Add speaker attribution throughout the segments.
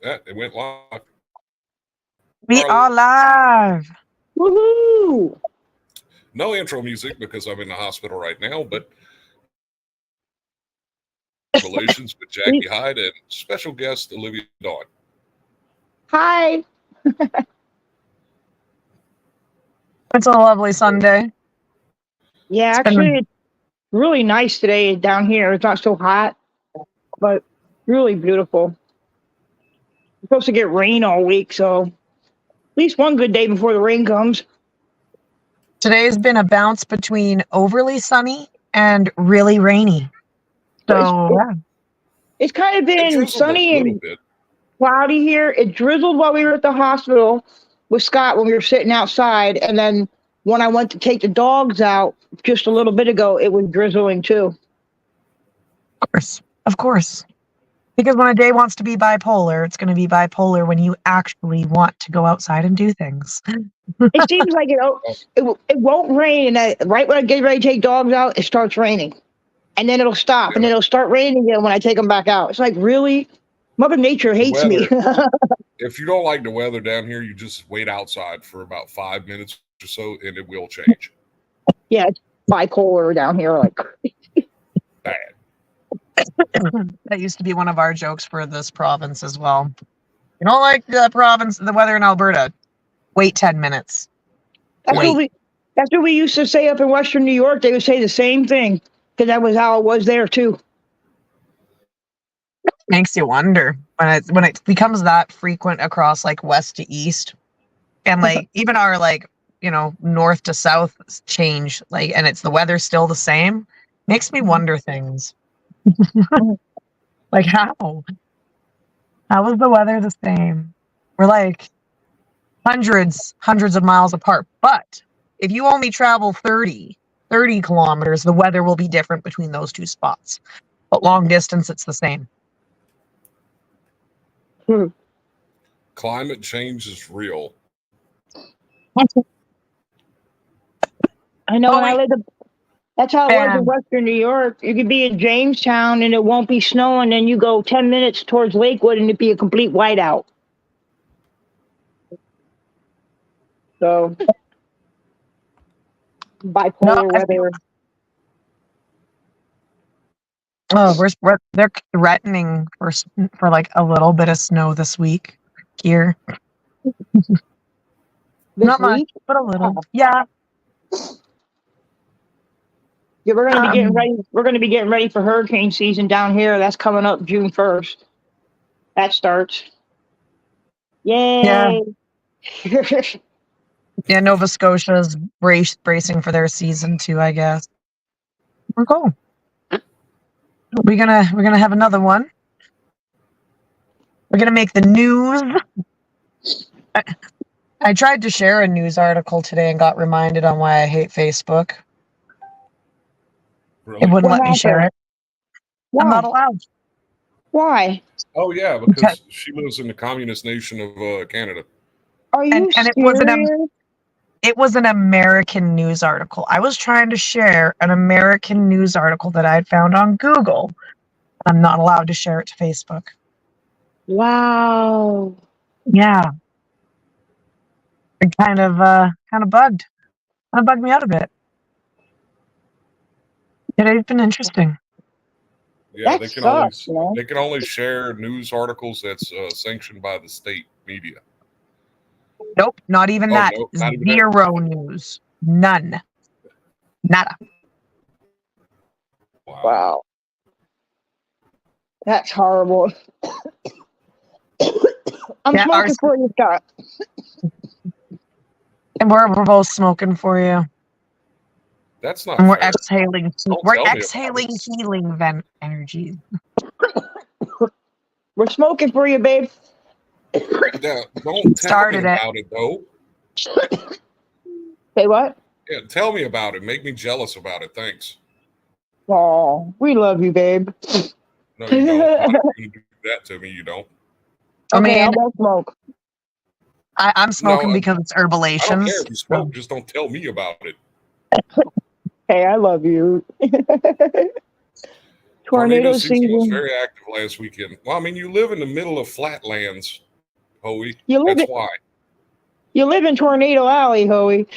Speaker 1: Yeah, it went live.
Speaker 2: We are live.
Speaker 3: Woohoo!
Speaker 1: No intro music because I'm in the hospital right now, but Herbalations with Jackie Hyde and special guest Olivia Dawn.
Speaker 3: Hi.
Speaker 2: It's a lovely Sunday.
Speaker 3: Yeah, actually, it's really nice today down here. It's not so hot, but really beautiful. We're supposed to get rain all week, so at least one good day before the rain comes.
Speaker 2: Today's been a bounce between overly sunny and really rainy. So,
Speaker 3: It's kind of been sunny and
Speaker 1: bit.
Speaker 3: cloudy here. It drizzled while we were at the hospital with Scott when we were sitting outside, and then when I went to take the dogs out just a little bit ago, it was drizzling too.
Speaker 2: Of course. Because when a day wants to be bipolar, it's going to be bipolar when you actually want to go outside and do things.
Speaker 3: It seems like it won't rain, and right when I get ready to take dogs out, it starts raining. And then it'll stop, and then it'll start raining again when I take them back out. It's like, really? Mother Nature hates me.
Speaker 1: If you don't like the weather down here, you just wait outside for about 5 minutes or so, and it will change.
Speaker 3: Yeah, it's bipolar down here. Like
Speaker 1: bad.
Speaker 2: That used to be one of our jokes for this province as well. You don't like the weather in Alberta? Wait 10 minutes.
Speaker 3: That's what we used to say up in Western New York. They would say the same thing because that was how it was there too.
Speaker 2: Makes you wonder when it becomes that frequent across like west to east, and like even our north to south change, and it's the weather still the same. Makes me wonder things. Like how is the weather the same? We're like hundreds of miles apart, but if you only travel 30 kilometers, the weather will be different between those two spots. But long distance, it's the same.
Speaker 1: Climate change is real.
Speaker 3: I know. That's how it was in Western New York. You could be in Jamestown and it won't be snowing, and you go 10 minutes towards Lakewood and it'd be a complete whiteout. So, bipolar weather.
Speaker 2: They're threatening for like a little bit of snow this week here. Not much, but a little. Yeah.
Speaker 3: Yeah, we're gonna be getting ready. We're gonna be getting ready for hurricane season down here. That's coming up June 1st. That starts. Yay!
Speaker 2: Yeah. Yeah, Nova Scotia's bracing for their season too, I guess. We're cool. We're gonna have another one. We're gonna make the news. I tried to share a news article today and got reminded on why I hate Facebook.
Speaker 1: Really?
Speaker 2: It wouldn't let me share it.
Speaker 3: Why?
Speaker 2: I'm not allowed.
Speaker 3: Why?
Speaker 1: Oh yeah, because she lives in the communist nation of Canada.
Speaker 3: Are you serious?
Speaker 2: It was an American news article. I was trying to share an American news article that I had found on Google. I'm not allowed to share it to Facebook.
Speaker 3: Wow.
Speaker 2: Yeah. It kind of bugged. Kind of bugged me out a bit. It's been interesting.
Speaker 1: Yeah, they can only share news articles that's sanctioned by the state media.
Speaker 2: Nope, not even that.
Speaker 1: Nope,
Speaker 2: Zero news. None. Nada.
Speaker 3: Wow. That's horrible. I'm smoking for you, Scott.
Speaker 2: And we're both smoking for you.
Speaker 1: That's not.
Speaker 2: And we're
Speaker 1: fair.
Speaker 2: exhaling. We're exhaling healing energy.
Speaker 3: We're smoking for you, babe.
Speaker 1: Yeah, don't tell me about it though.
Speaker 3: Say what?
Speaker 1: Yeah, tell me about it. Make me jealous about it. Thanks.
Speaker 3: Oh, we love you, babe.
Speaker 1: No, you don't. I'm not going to do that to me. You don't.
Speaker 3: Okay, I won't smoke.
Speaker 2: I'm smoking because it's Herbalations.
Speaker 1: I don't care if you smoke. Just don't tell me about it.
Speaker 3: Hey, I love you. Tornado
Speaker 1: season was
Speaker 3: season.
Speaker 1: very active last weekend. Well, I mean, you live in the middle of flatlands, Hoey.
Speaker 3: That's
Speaker 1: why.
Speaker 3: You live in Tornado Alley, Hoey.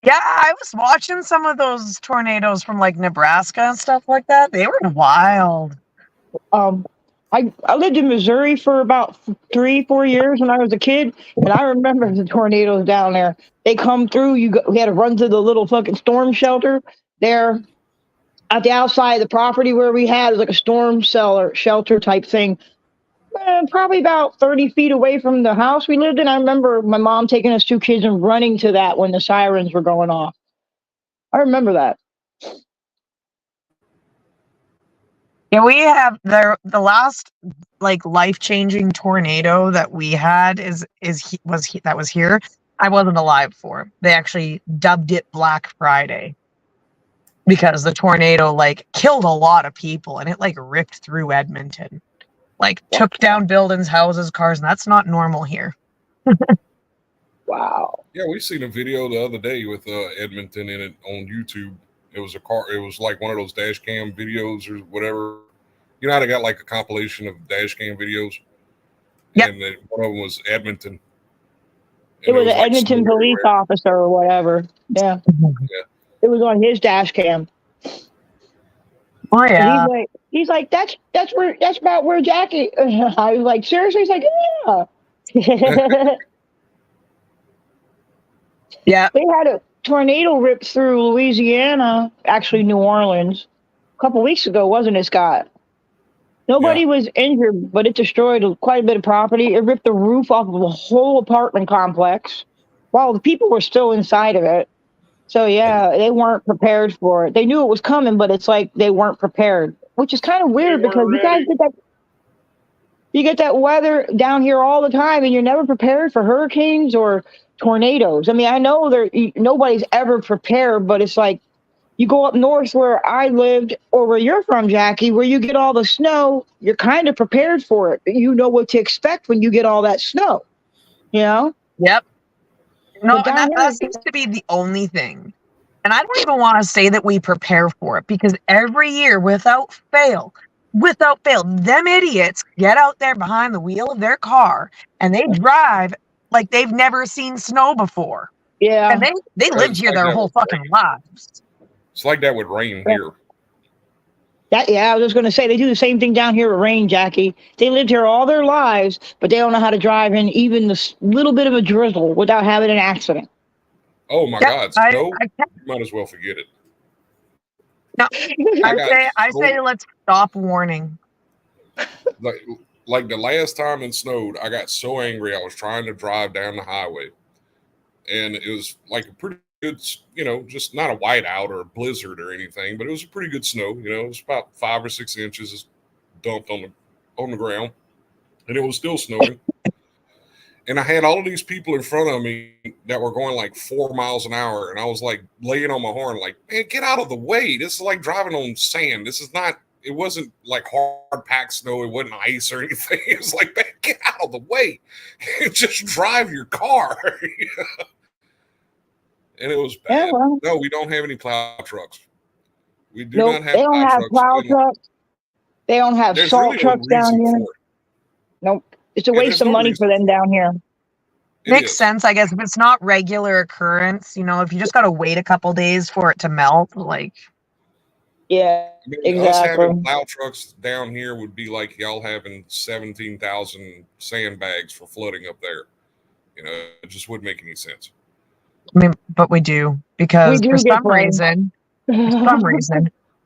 Speaker 2: Yeah, I was watching some of those tornadoes from like Nebraska and stuff like that. They were wild.
Speaker 3: I lived in Missouri for about 3-4 years when I was a kid, and I remember the tornadoes down there. They come through. We had to run to the little fucking storm shelter there at the outside of the property where we had. It was like a storm shelter type thing. Probably about 30 feet away from the house we lived in. I remember my mom taking us 2 kids and running to that when the sirens were going off. I remember that.
Speaker 2: Yeah, we have the last like life-changing tornado that we had that was here. I wasn't alive for. They actually dubbed it Black Friday because the tornado like killed a lot of people and it like ripped through Edmonton. Like took down buildings, houses, cars, and that's not normal here.
Speaker 3: Wow.
Speaker 1: Yeah, we seen a video the other day with Edmonton in it on YouTube. It was a car. It was like one of those dash cam videos or whatever. You know how they got like a compilation of dash cam videos?
Speaker 2: Yep.
Speaker 1: And one of them was Edmonton.
Speaker 3: It was an like Edmonton police officer or whatever. Yeah. It was on his dash cam.
Speaker 2: Oh yeah.
Speaker 3: He's like that's about where Jackie. I was like, seriously? He's like, yeah.
Speaker 2: Yeah.
Speaker 3: They had a tornado rip through Louisiana, actually New Orleans, a couple weeks ago, wasn't it, Scott? Nobody was injured, but it destroyed quite a bit of property. It ripped the roof off of a whole apartment complex while the people were still inside of it. So, yeah, they weren't prepared for it. They knew it was coming, but it's like they weren't prepared, which is kind of weird because you guys get that weather down here all the time, and you're never prepared for hurricanes or tornadoes. I mean, I know nobody's ever prepared, but it's like you go up north where I lived or where you're from, Jackie, where you get all the snow, you're kind of prepared for it. You know what to expect when you get all that snow, you know?
Speaker 2: Yep. No, and that seems to be the only thing. And I don't even want to say that we prepare for it because every year, without fail, them idiots get out there behind the wheel of their car and they drive like they've never seen snow before.
Speaker 3: Yeah.
Speaker 2: And they lived here their whole fucking lives.
Speaker 1: It's like that with rain here.
Speaker 3: I was just going to say, they do the same thing down here with rain, Jackie. They lived here all their lives, but they don't know how to drive in even the little bit of a drizzle without having an accident.
Speaker 1: Oh, my God. Snow? You might as well forget it.
Speaker 2: No, I say let's stop warning.
Speaker 1: Like the last time it snowed, I got so angry. I was trying to drive down the highway. And it was like a pretty good, just not a whiteout or a blizzard or anything, but it was a pretty good snow. It was about 5 or 6 inches dumped on the ground, and it was still snowing. And I had all of these people in front of me that were going like 4 miles an hour, and I was like laying on my horn, like, man, get out of the way. This is like driving on sand. This is not. It wasn't like hard packed snow. It wasn't ice or anything. It was like, man, get out of the way. Just drive your car. And it was bad. Yeah, well, no, we don't have any plow trucks. We do not have.
Speaker 3: They don't have plow trucks. They don't have salt trucks down here. Nope. It's a waste of money for them down here.
Speaker 2: Makes sense, I guess. If it's not regular occurrence, if you just got to wait a couple days for it to melt, like.
Speaker 3: Yeah, exactly.
Speaker 1: Us having plow trucks down here would be like y'all having 17,000 sandbags for flooding up there. It just wouldn't make any sense.
Speaker 2: I mean, but we do because for some reason,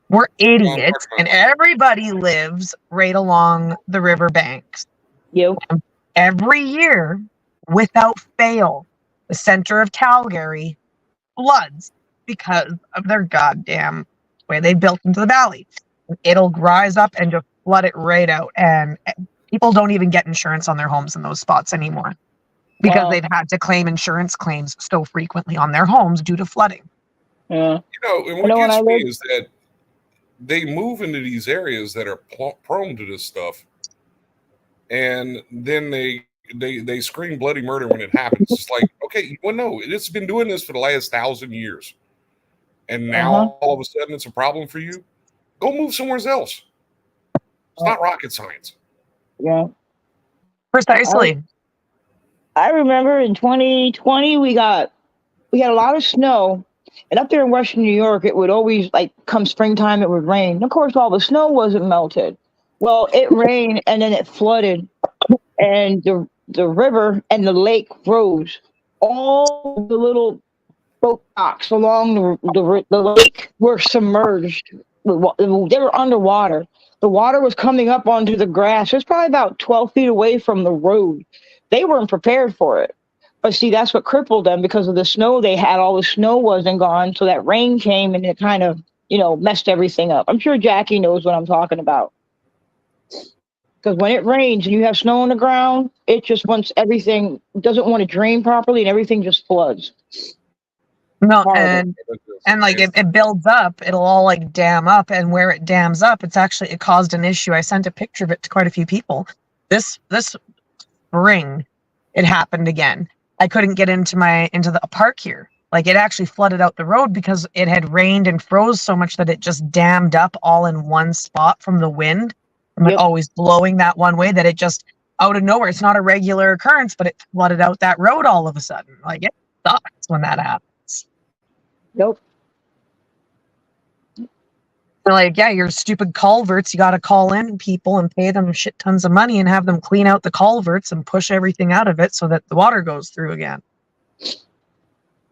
Speaker 2: we're idiots and everybody lives right along the river banks.
Speaker 3: Yep.
Speaker 2: And every year, without fail, the center of Calgary floods because of their goddamn way they built into the valley. It'll rise up and just flood it right out. And people don't even get insurance on their homes in those spots anymore. Because they've had to claim insurance claims so frequently on their homes due to flooding.
Speaker 3: Yeah.
Speaker 1: And what gets me is that they move into these areas that are prone to this stuff, and then they scream bloody murder when it happens. It's like, okay, well, no, it's been doing this for the last 1,000 years. and now all of a sudden it's a problem for you, go move somewhere else. It's not rocket science.
Speaker 3: Yeah.
Speaker 2: Precisely.
Speaker 3: I remember in 2020 we had a lot of snow, and up there in Western New York it would always, like, come springtime it would rain. Of course all the snow wasn't melted. Well, it rained and then it flooded, and the river and the lake rose. All the little boat docks along the lake were submerged. They were underwater. The water was coming up onto the grass. It was probably about 12 feet away from the road. They weren't prepared for it. But see, that's what crippled them because of the snow they had. All the snow wasn't gone. So that rain came and it kind of, messed everything up. I'm sure Jackie knows what I'm talking about. Because when it rains and you have snow on the ground, it just wants everything, doesn't want to drain properly, and everything just floods.
Speaker 2: No, and like it builds up, it'll all like dam up, and where it dams up, it caused an issue. I sent a picture of it to quite a few people. This spring, it happened again. I couldn't get into the park here. Like, it actually flooded out the road because it had rained and froze so much that it just dammed up all in one spot from the wind. From it always blowing that one way, that it just out of nowhere. It's not a regular occurrence, but it flooded out that road all of a sudden. Like, it sucks when that happens.
Speaker 3: Nope.
Speaker 2: Like, yeah, your stupid culverts, you got to call in people and pay them shit tons of money and have them clean out the culverts and push everything out of it so that the water goes through again.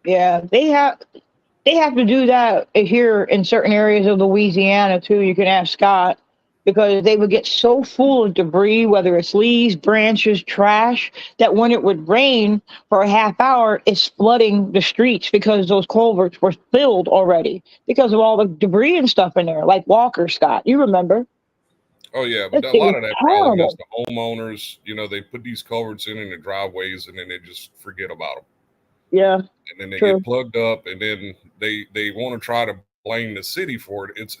Speaker 3: Yeah, they have to do that here in certain areas of Louisiana too. You can ask Scott, because they would get so full of debris, whether it's leaves, branches, trash, that when it would rain for a half hour, it's flooding the streets because those culverts were filled already because of all the debris and stuff in there, like Walker, Scott. You remember?
Speaker 1: Oh, yeah. But a lot of that problem is the homeowners. They put these culverts in the driveways, and then they just forget about them.
Speaker 3: Yeah.
Speaker 1: And then they get plugged up, and then they want to try to blame the city for it. It's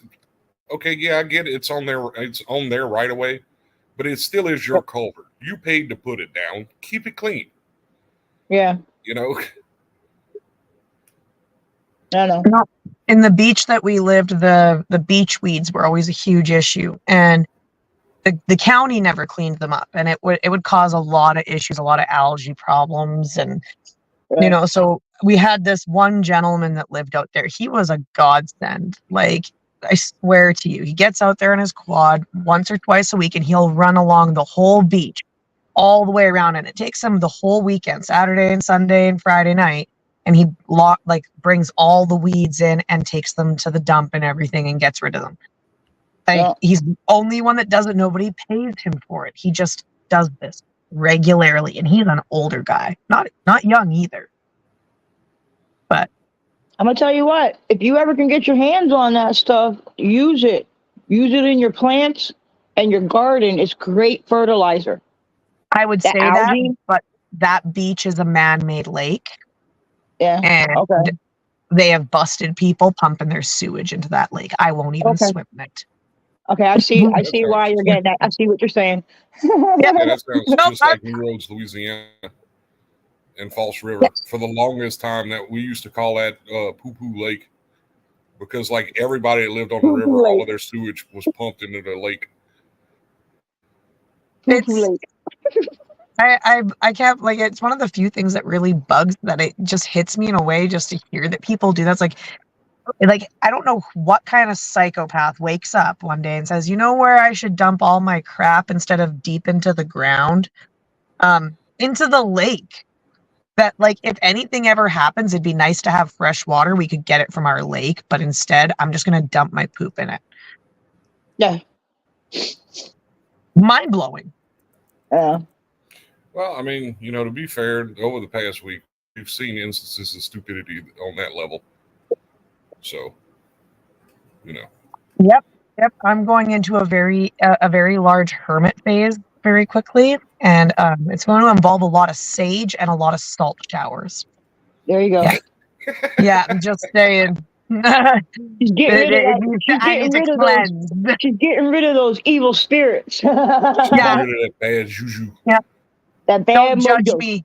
Speaker 1: okay, yeah, I get it. It's on their right away, but it still is your culvert. You paid to put it down. Keep it clean.
Speaker 3: Yeah. I know.
Speaker 2: In the beach that we lived, the beach weeds were always a huge issue, and the county never cleaned them up, and it would cause a lot of issues, a lot of algae problems, and so we had this one gentleman that lived out there. He was a godsend. Like, I swear to you, he gets out there in his quad once or twice a week, and he'll run along the whole beach all the way around, and it takes him the whole weekend, Saturday and Sunday and Friday night, and he brings all the weeds in and takes them to the dump and everything and gets rid of them. He's the only one that does it. Nobody pays him for it. He just does this regularly, and he's an older guy, not young either. But
Speaker 3: I'm gonna tell you what, if you ever can get your hands on that stuff, use it in your plants and your garden. It's great fertilizer.
Speaker 2: I would say algae, that, but that beach is a man-made lake.
Speaker 3: Yeah.
Speaker 2: And they have busted people pumping their sewage into that lake. I won't even swim in it.
Speaker 3: Okay, I see why you're getting that. I see what you're saying.
Speaker 1: Yeah, that sounds just like New Roads, Louisiana, and False River. Yes. For the longest time, that we used to call that Poo-Poo Lake, because like everybody that lived on the river, all of their sewage was pumped into the lake.
Speaker 2: I can't, like, it's one of the few things that really bugs, that it just hits me in a way just to hear that people do that. It's like I don't know what kind of psychopath wakes up one day and says, you know where I should dump all my crap instead of deep into the ground? Into the lake. That, like, if anything ever happens, it'd be nice to have fresh water. We could get it from our lake, but instead I'm just going to dump my poop in it.
Speaker 3: Yeah.
Speaker 2: Mind-blowing.
Speaker 3: Yeah.
Speaker 1: Well, I mean, to be fair, over the past week, we've seen instances of stupidity on that level. So,
Speaker 2: Yep. I'm going into a very large hermit phase very quickly, and it's going to involve a lot of sage and a lot of salt showers.
Speaker 3: There you go.
Speaker 2: Yeah, I'm just saying.
Speaker 3: She's getting rid of those evil spirits.
Speaker 1: Get rid of that bad juju.
Speaker 2: Yeah.
Speaker 3: That bad
Speaker 2: Don't judge me.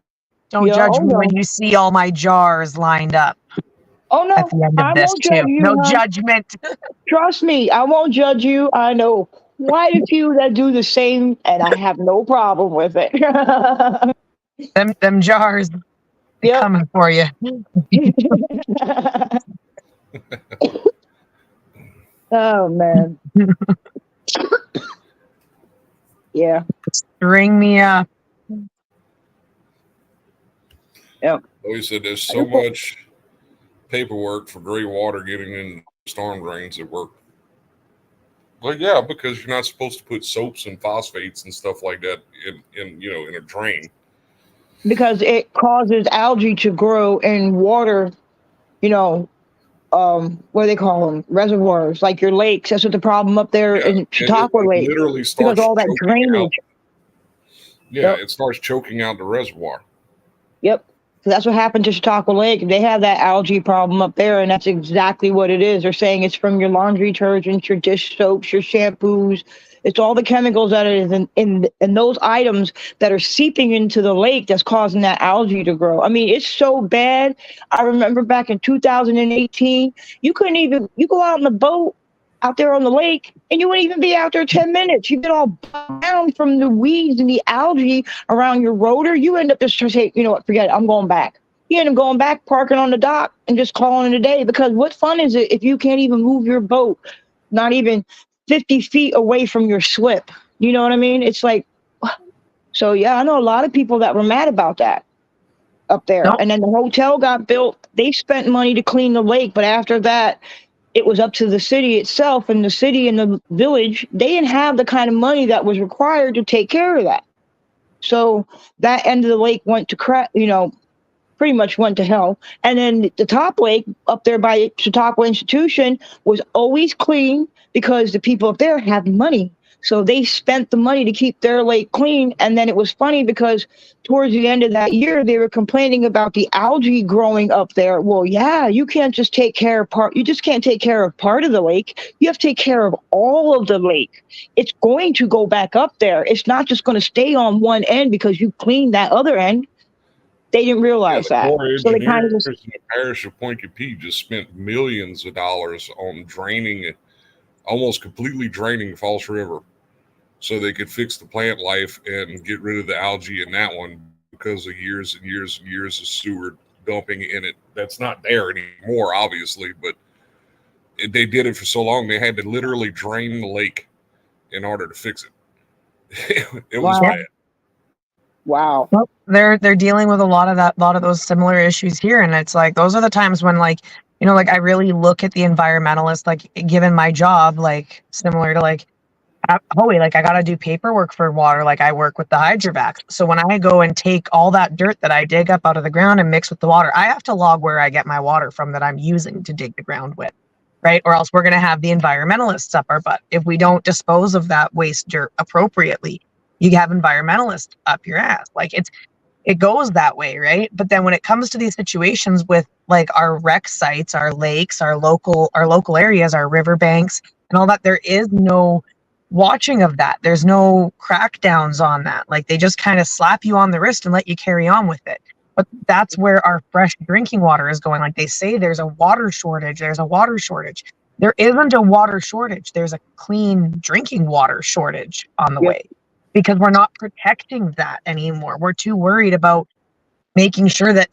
Speaker 2: Don't judge me when you see all my jars lined up.
Speaker 3: Oh
Speaker 2: at
Speaker 3: no,
Speaker 2: the end of
Speaker 3: I
Speaker 2: this
Speaker 3: won't judge
Speaker 2: too.
Speaker 3: you,
Speaker 2: No
Speaker 3: hon.
Speaker 2: judgment.
Speaker 3: Trust me, I won't judge you. I know quite a few that do the same, and I have no problem with it.
Speaker 2: Them jars
Speaker 3: Yep.
Speaker 2: coming for you.
Speaker 3: Oh man. Yeah.
Speaker 2: String me up.
Speaker 3: Yep.
Speaker 1: Like said, there's so much paperwork for gray water getting in storm drains at work. Well, yeah, because you're not supposed to put soaps and phosphates and stuff like that in a drain.
Speaker 3: Because it causes algae to grow in water, you know, what do they call them? Reservoirs, like your lakes. That's what the problem up there
Speaker 1: Yeah,
Speaker 3: in
Speaker 1: it
Speaker 3: Chautauqua Lake.
Speaker 1: literally
Speaker 3: Because
Speaker 1: starts
Speaker 3: all that
Speaker 1: choking out.
Speaker 3: drainage.
Speaker 1: Yeah,
Speaker 3: Yep.
Speaker 1: it starts choking out the reservoir.
Speaker 3: Yep. So that's what happened to Chautauqua Lake. They have that algae problem up there, and that's exactly what it is. They're saying it's from your laundry detergents, your dish soaps, your shampoos. It's all the chemicals that is in those items that are seeping into the lake that's causing that algae to grow. I mean, it's so bad. I remember back in 2018, you go out on the boat out there on the lake, and you wouldn't even be out there 10 minutes. You get all bogged down from the weeds and the algae around your rotor. You end up just saying, you know what, forget it, I'm going back. You end up going back, parking on the dock, and just calling it a day. Because what fun is it if you can't even move your boat, not even 50 feet away from your slip? You know what I mean? It's like, so yeah, I know a lot of people that were mad about that up there.
Speaker 2: Nope.
Speaker 3: And then the hotel got built. They spent money to clean the lake, but after that, it was up to the city itself, and the city and the village, they didn't have the kind of money that was required to take care of that. So that end of the lake went to pretty much went to hell. And then the top lake up there by Chautauqua Institution was always clean because the people up there have money. So they spent the money to keep their lake clean. And then it was funny because towards the end of that year, they were complaining about the algae growing up there. Well, yeah, you can't just take care of part. You just can't take care of part of the lake. You have to take care of all of the lake. It's going to go back up there. It's not just going to stay on one end because you cleaned that other end. They didn't realize that. So they kind of just,
Speaker 1: in the parish of Point Capee just spent millions of dollars on almost completely draining False River so they could fix the plant life and get rid of the algae in that one because of years and years and years of sewer dumping in it. That's not there anymore, obviously, but they did it for so long they had to literally drain the lake in order to fix it. It was bad.
Speaker 3: Wow.
Speaker 2: Well, they're dealing with a lot of those similar issues here, and it's like those are the times when like I really look at the environmentalist, like given my job, like similar to like Hoey, like I gotta do paperwork for water, like I work with the hydrovacs. So when I go and take all that dirt that I dig up out of the ground and mix with the water, I have to log where I get my water from that I'm using to dig the ground with, right? Or else we're gonna have the environmentalists up our butt if we don't dispose of that waste dirt appropriately. You have environmentalists up your ass. Like it goes that way, right? But then when it comes to these situations with like our rec sites, our lakes, our local areas, our riverbanks and all that, there is no watching of that. There's no crackdowns on that. Like they just kind of slap you on the wrist and let you carry on with it. But that's where our fresh drinking water is going. Like they say there's a water shortage. There's a water shortage. There isn't a water shortage. There's a clean drinking water shortage on the way. Because we're not protecting that anymore. We're too worried about making sure that,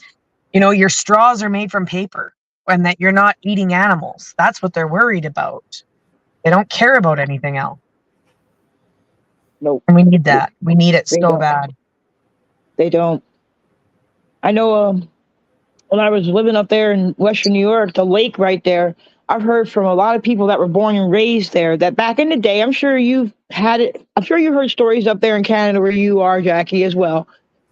Speaker 2: your straws are made from paper and that you're not eating animals. That's what they're worried about. They don't care about anything else.
Speaker 3: Nope.
Speaker 2: And we need that. We need it so bad.
Speaker 3: They don't. I know when I was living up there in Western New York, the lake right there, I've heard from a lot of people that were born and raised there that back in the day, I'm sure you've had it. I'm sure you've heard stories up there in Canada where you are, Jackie, as well,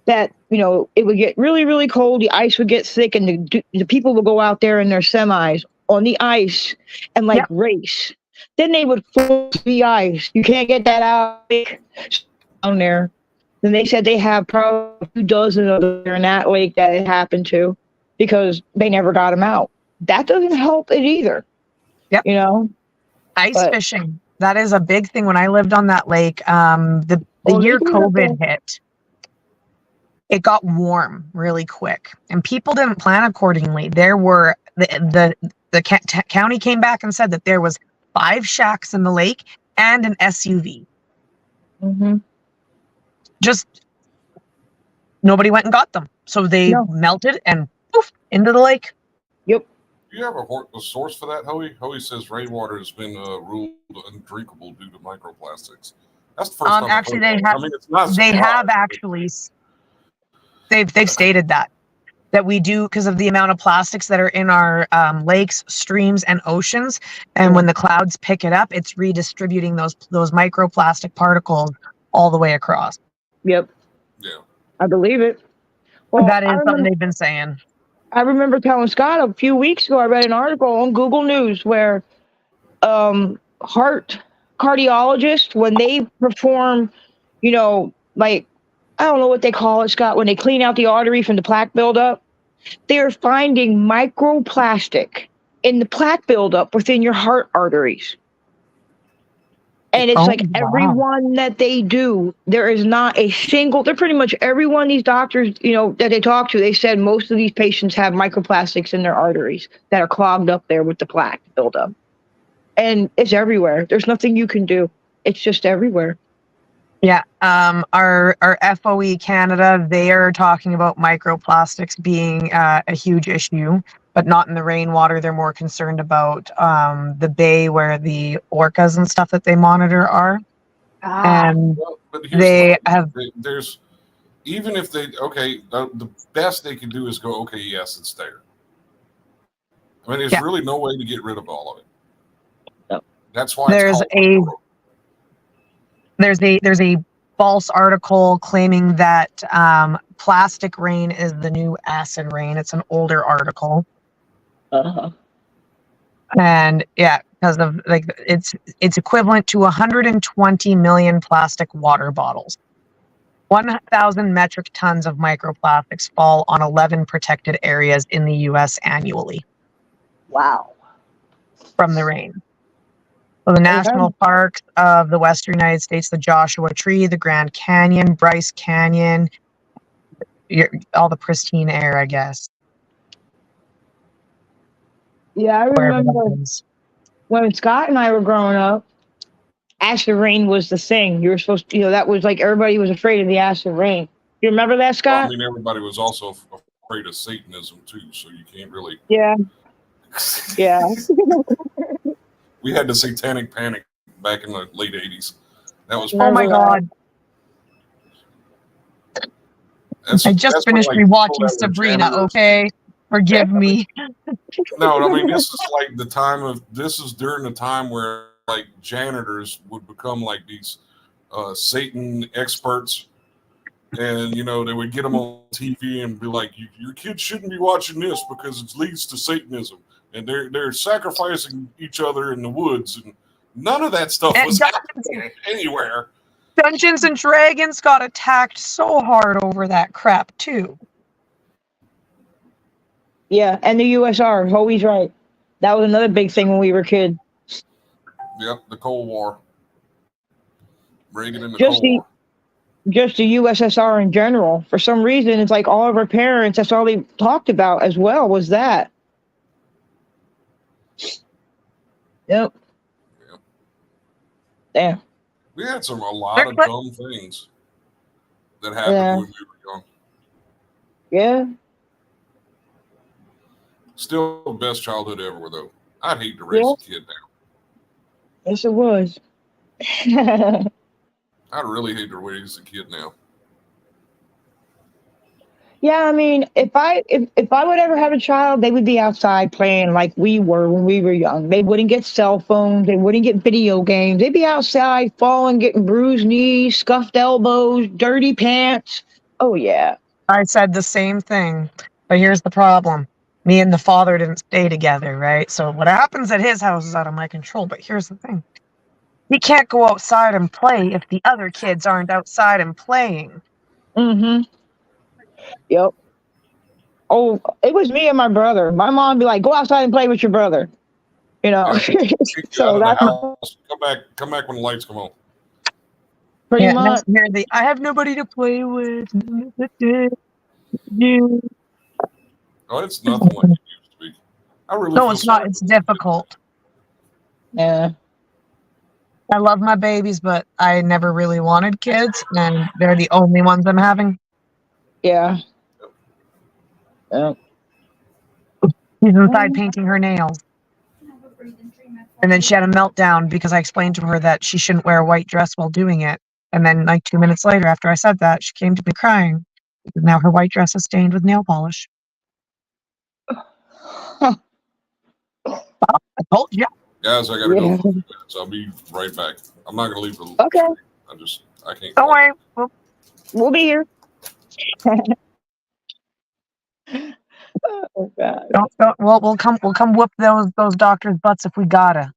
Speaker 3: that, it would get really, really cold. The ice would get thick and the people would go out there in their semis on the ice and race. Then they would force the ice. You can't get that out down there. Then they said they have probably 2 dozen of them in that lake that it happened to because they never got them out. That doesn't help it either.
Speaker 2: Yep. Ice fishing. That is a big thing. When I lived on that lake, the year COVID hit, it got warm really quick and people didn't plan accordingly. There were the county came back and said that there was 5 shacks in the lake and an SUV.
Speaker 3: Mm-hmm.
Speaker 2: Just nobody went and got them, so they melted and poof into the lake.
Speaker 3: Yep.
Speaker 1: Do you have a source for that, Hoey? Hoey says rainwater has been ruled undrinkable due to microplastics. That's the first time.
Speaker 2: Actually, they
Speaker 1: have. I mean, it's not.
Speaker 2: They have actually. They've stated that we do because of the amount of plastics that are in our lakes, streams, and oceans, and when the clouds pick it up, it's redistributing those microplastic particles all the way across.
Speaker 3: Yep.
Speaker 1: Yeah.
Speaker 3: I believe it. Well,
Speaker 2: that is something they've been saying.
Speaker 3: I remember telling Scott a few weeks ago, I read an article on Google News where heart cardiologists, when they perform, like, I don't know what they call it, Scott, when they clean out the artery from the plaque buildup, they're finding microplastic in the plaque buildup within your heart arteries. And it's everyone that they do, there is not a single, they're pretty much everyone, these doctors, that they talk to, they said most of these patients have microplastics in their arteries that are clogged up there with the plaque buildup. And it's everywhere. There's nothing you can do. It's just everywhere.
Speaker 2: Yeah. Our FOE Canada, they are talking about microplastics being a huge issue, but not in the rainwater. They're more concerned about the bay where the orcas and stuff that they monitor are. And they have.
Speaker 1: There's, even if they, the best they can do is go, okay, yes, it's there. I mean, there's really no way to get rid of all of it.
Speaker 3: No.
Speaker 1: That's why
Speaker 2: there's a false article claiming that plastic rain is the new acid rain. It's an older article.
Speaker 3: Uh-huh.
Speaker 2: And because of it's equivalent to 120 million plastic water bottles. 1,000 metric tons of microplastics fall on 11 protected areas in the U.S. annually.
Speaker 3: Wow.
Speaker 2: From the rain. So the national parks of the Western United States, the Joshua Tree, the Grand Canyon, Bryce Canyon, all the pristine air, I guess.
Speaker 3: Yeah, I remember when Scott and I were growing up, acid rain was the thing. You were supposed to, that was like everybody was afraid of the acid rain. You remember that, Scott?
Speaker 1: Well, I mean, everybody was also afraid of Satanism too, so you can't really.
Speaker 3: Yeah. Yeah.
Speaker 1: We had the Satanic Panic back in the late 80s. That was.
Speaker 2: Oh my God. I just finished rewatching Sabrina, okay? Forgive me.
Speaker 1: No, I mean, this is during the time where like janitors would become like these Satan experts. And, they would get them on TV and be like, your kids shouldn't be watching this because it leads to Satanism. And they're sacrificing each other in the woods. And none of that stuff was happening anywhere.
Speaker 2: Dungeons and Dragons got attacked so hard over that crap, too.
Speaker 3: Yeah, and the USR. Hoey's right. That was another big thing when we were kids.
Speaker 1: Yep, the Cold War. Reagan and the Cold War.
Speaker 3: Just the USSR in general. For some reason, it's like all of our parents, that's all they talked about as well, was that. Yep. Damn.
Speaker 1: We had a lot of dumb things that happened when we were young.
Speaker 3: Yeah.
Speaker 1: Still the best childhood ever, though. I'd hate to raise a kid now.
Speaker 3: Yes, it was.
Speaker 1: I'd really hate to raise a kid now.
Speaker 3: Yeah, I mean, if I would ever have a child, they would be outside playing like we were when we were young. They wouldn't get cell phones. They wouldn't get video games. They'd be outside falling, getting bruised knees, scuffed elbows, dirty pants. Oh, yeah.
Speaker 2: I said the same thing. But here's the problem. Me and the father didn't stay together, right? So what happens at his house is out of my control. But here's the thing. He can't go outside and play if the other kids aren't outside and playing.
Speaker 3: Mm-hmm. Yep. Oh, it was me and my brother. My mom would be like, go outside and play with your brother.
Speaker 1: So that's come back when the lights come on.
Speaker 3: Pretty much.
Speaker 2: I have nobody to play with.
Speaker 1: Oh, it's nothing like it used to be. I really
Speaker 2: No,
Speaker 1: feel
Speaker 2: it's not.
Speaker 1: sorry
Speaker 2: It's
Speaker 1: for those kids.
Speaker 2: difficult.
Speaker 3: Yeah.
Speaker 2: I love my babies, but I never really wanted kids, and they're the only ones I'm having.
Speaker 3: Yeah. Yeah.
Speaker 2: She's inside painting her nails. And then she had a meltdown because I explained to her that she shouldn't wear a white dress while doing it. And then, like 2 minutes later, after I said that, she came to me crying because now her white dress is stained with nail polish.
Speaker 3: Huh.
Speaker 2: I told you.
Speaker 1: Guys, I gotta go
Speaker 3: Yeah.
Speaker 1: for a few minutes. I'll be right back. I'm not gonna leave the
Speaker 3: Okay.
Speaker 1: stream. I can't.
Speaker 2: Don't worry.
Speaker 3: We'll be here. Oh God.
Speaker 2: We'll come whoop those doctors' butts if we gotta.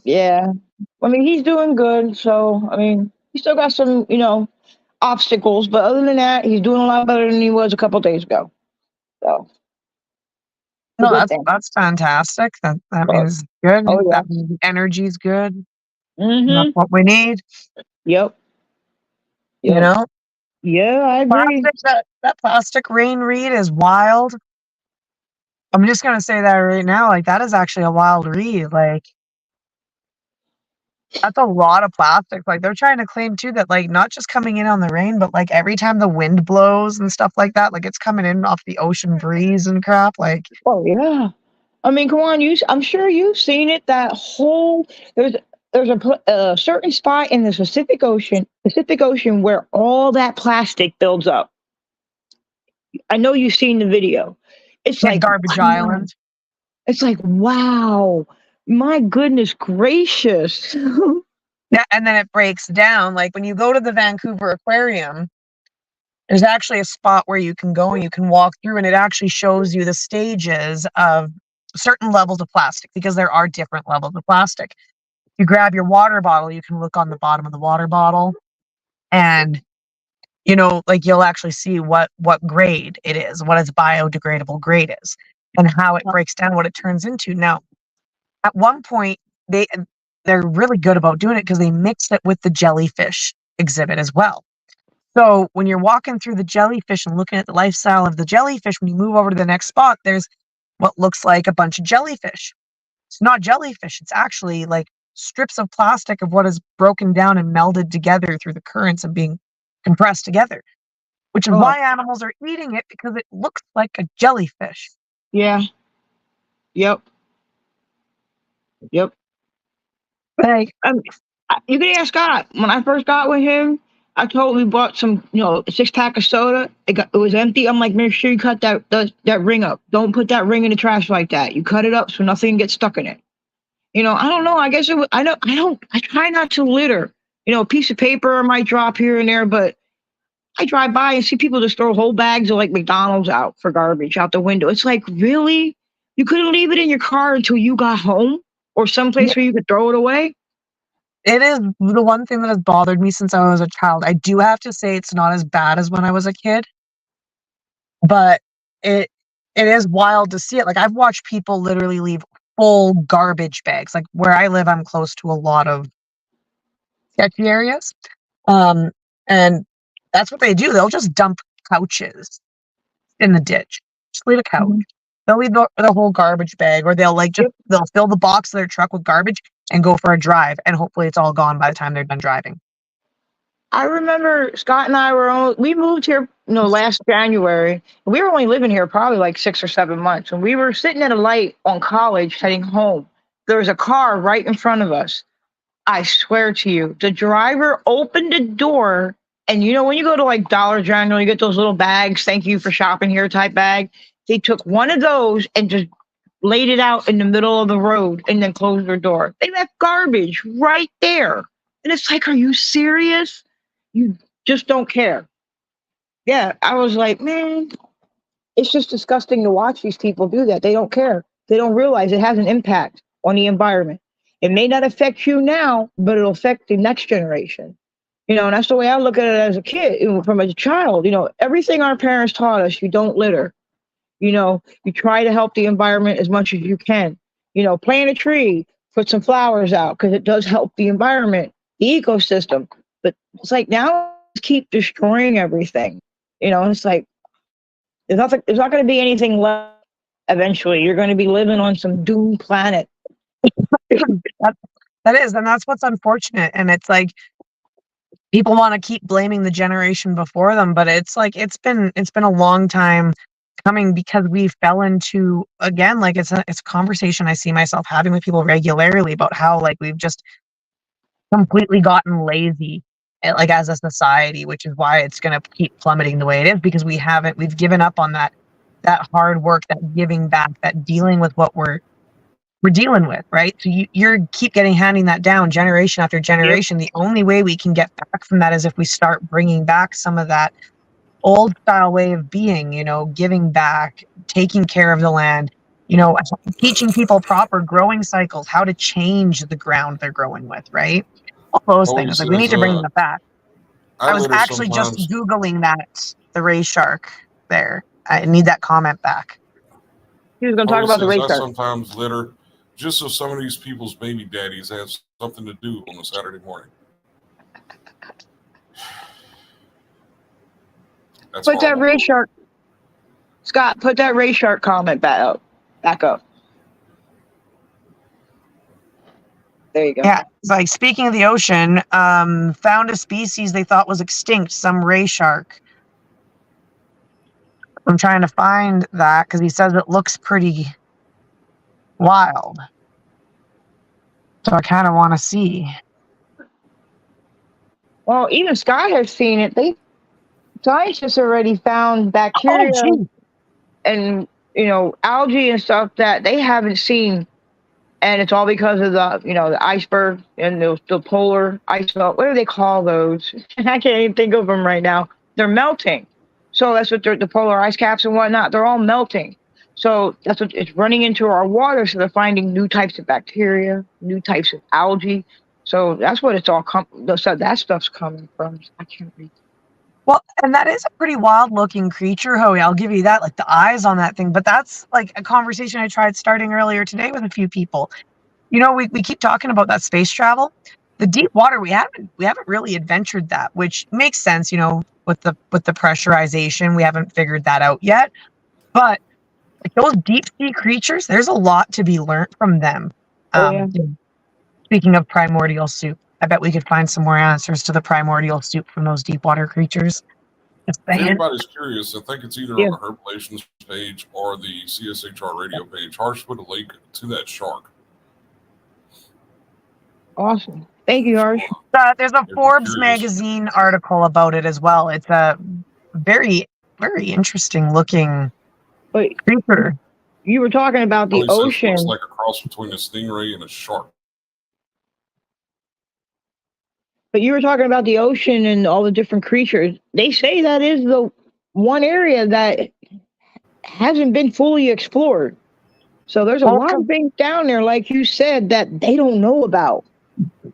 Speaker 3: Yeah. I mean, he's doing good. So, I mean, he still got some, obstacles, but other than that, he's doing a lot better than he was a couple days ago. So, it's a
Speaker 2: No,
Speaker 3: good thing.
Speaker 2: that's fantastic. That
Speaker 3: Oh,
Speaker 2: means good.
Speaker 3: oh yeah.
Speaker 2: That means the energy's good. That's
Speaker 3: Mm-hmm.
Speaker 2: what we need.
Speaker 3: Yep.
Speaker 2: You
Speaker 3: Yep.
Speaker 2: know,
Speaker 3: Yeah, I agree.
Speaker 2: that plastic rain read is wild. I'm just gonna say that right now. Like that is actually a wild read. Like that's a lot of plastic. Like they're trying to claim too that like not just coming in on the rain, but like every time the wind blows and stuff like that, like it's coming in off the ocean breeze and crap. Like
Speaker 3: Oh yeah. I mean, come on, I'm sure you've seen it. That whole there's a certain spot in the Pacific Ocean where all that plastic builds up. I know you've seen the video. It's
Speaker 2: yeah,
Speaker 3: like
Speaker 2: Garbage
Speaker 3: wow.
Speaker 2: Island.
Speaker 3: It's like wow. My goodness gracious.
Speaker 2: Yeah, and then it breaks down. Like when you go to the Vancouver Aquarium, there's actually a spot where you can go and you can walk through, and it actually shows you the stages of certain levels of plastic because there are different levels of plastic. You grab your water bottle, you can look on the bottom of the water bottle, and like you'll actually see what grade it is, what its biodegradable grade is, and how it breaks down, what it turns into. Now, at one point, they're really good about doing it because they mix it with the jellyfish exhibit as well. So when you're walking through the jellyfish and looking at the lifestyle of the jellyfish, when you move over to the next spot, there's what looks like a bunch of jellyfish. It's not jellyfish. It's actually like strips of plastic of what is broken down and melded together through the currents and being compressed together, which is
Speaker 3: Oh
Speaker 2: why animals are eating it because it looks like a jellyfish.
Speaker 3: yeah. Yep. Yep.
Speaker 2: Like,
Speaker 3: You can ask Scott. When I first got with him, I totally bought some, a 6-pack of soda. It was empty. I'm like, make sure you cut that ring up. Don't put that ring in the trash like that. You cut it up so nothing gets stuck in it. I don't know. I guess it was, I try not to litter. A piece of paper might drop here and there, but I drive by and see people just throw whole bags of like McDonald's out for garbage out the window. It's like, really? You couldn't leave it in your car until you got home or someplace where you could throw it away?
Speaker 2: it is the one thing that has bothered me since I was a child. I do have to say it's not as bad as when I was a kid, but it it is wild to see it. Like I've watched people literally leave full garbage bags. Like where I live, I'm close to a lot of sketchy areas. Um, and that's what they do. They'll just dump couches in the ditch. Just leave a couch.
Speaker 3: Mhm.
Speaker 2: They'll leave the whole garbage bag, or they'll
Speaker 3: Yep.
Speaker 2: they'll fill the box of their truck with garbage and go for a drive, and hopefully it's all gone by the time they're done driving.
Speaker 3: I remember Scott and we moved here, last January. We were only living here probably like 6 or 7 months. And we were sitting at a light on College heading home. There was a car right in front of us. I swear to you, the driver opened the door. And when you go to like Dollar General, you get those little bags, thank you for shopping here type bag. They took one of those and just laid it out in the middle of the road and then closed their door. They left garbage right there. And it's like, are you serious? You just don't care. Yeah, I was like, man, it's just disgusting to watch these people do that. They don't care. They don't realize it has an impact on the environment. It may not affect you now, but it'll affect the next generation. And that's the way I look at it as a kid, from a child. Everything our parents taught us, you don't litter. You try to help the environment as much as you can. Plant a tree, put some flowers out because it does help the environment, the ecosystem. But it's like now keep destroying everything. It's like there's not going to be anything left. eventually. You're going to be living on some doomed planet.
Speaker 2: That is, and that's what's unfortunate. And it's like people want to keep blaming the generation before them, but it's like it's been a long time coming because we fell into, again, like it's a conversation I see myself having with people regularly about how like we've just completely gotten lazy like as a society, which is why it's going to keep plummeting the way it is, because we've given up on that hard work, that giving back, that dealing with what we're dealing with, right? So you're keep handing that down generation after generation. Yep. The only way we can get back from that is if we start bringing back some of that old style way of being, giving back, taking care of the land, teaching people proper growing cycles, how to change the ground they're growing with, right? All those things. Like we need to bring them back. I was actually just Googling that, the ray shark there. I need that comment back.
Speaker 3: He was going to talk about the ray shark.
Speaker 1: I sometimes litter just so some of these people's baby daddies have something to do on a Saturday morning.
Speaker 3: Put that ray shark, Scott, put that ray shark comment back up. There you go.
Speaker 2: Yeah, it's like speaking of the ocean, found a species they thought was extinct, some ray shark. I'm trying to find that because he says it looks pretty wild. So I kind of want to see.
Speaker 3: Well, even Scott has seen it. Scientists already found bacteria and algae and stuff that they haven't seen, and it's all because of the iceberg and the polar ice melt. What do they call those? I can't even think of them right now. They're melting, so that's what the polar ice caps and whatnot. They're all melting, so that's what it's running into our water. So they're finding new types of bacteria, new types of algae. So that's what it's all that stuff's coming from. I can't read.
Speaker 2: Well, and that is a pretty wild looking creature, Hoey. I'll give you that, like the eyes on that thing. But that's like a conversation I tried starting earlier today with a few people. We keep talking about that space travel. The deep water, we haven't really adventured that, which makes sense, with the pressurization. We haven't figured that out yet. But like those deep sea creatures, there's a lot to be learned from them. Speaking of primordial soup, I bet we could find some more answers to the primordial soup from those deep water creatures.
Speaker 1: If anybody's curious, I think it's either on the Herbalations page or the CSHR Radio page. Harsh put a link to that shark.
Speaker 3: Awesome. Thank you, Harsh.
Speaker 2: There's a Forbes magazine article about it as well. It's a very, very interesting looking creature.
Speaker 3: You were talking about the ocean.
Speaker 1: It looks like a cross between a stingray and a shark.
Speaker 3: But you were talking about the ocean and all the different creatures. They say that is the one area that hasn't been fully explored. So there's a lot of things down there, like you said, that they don't know about.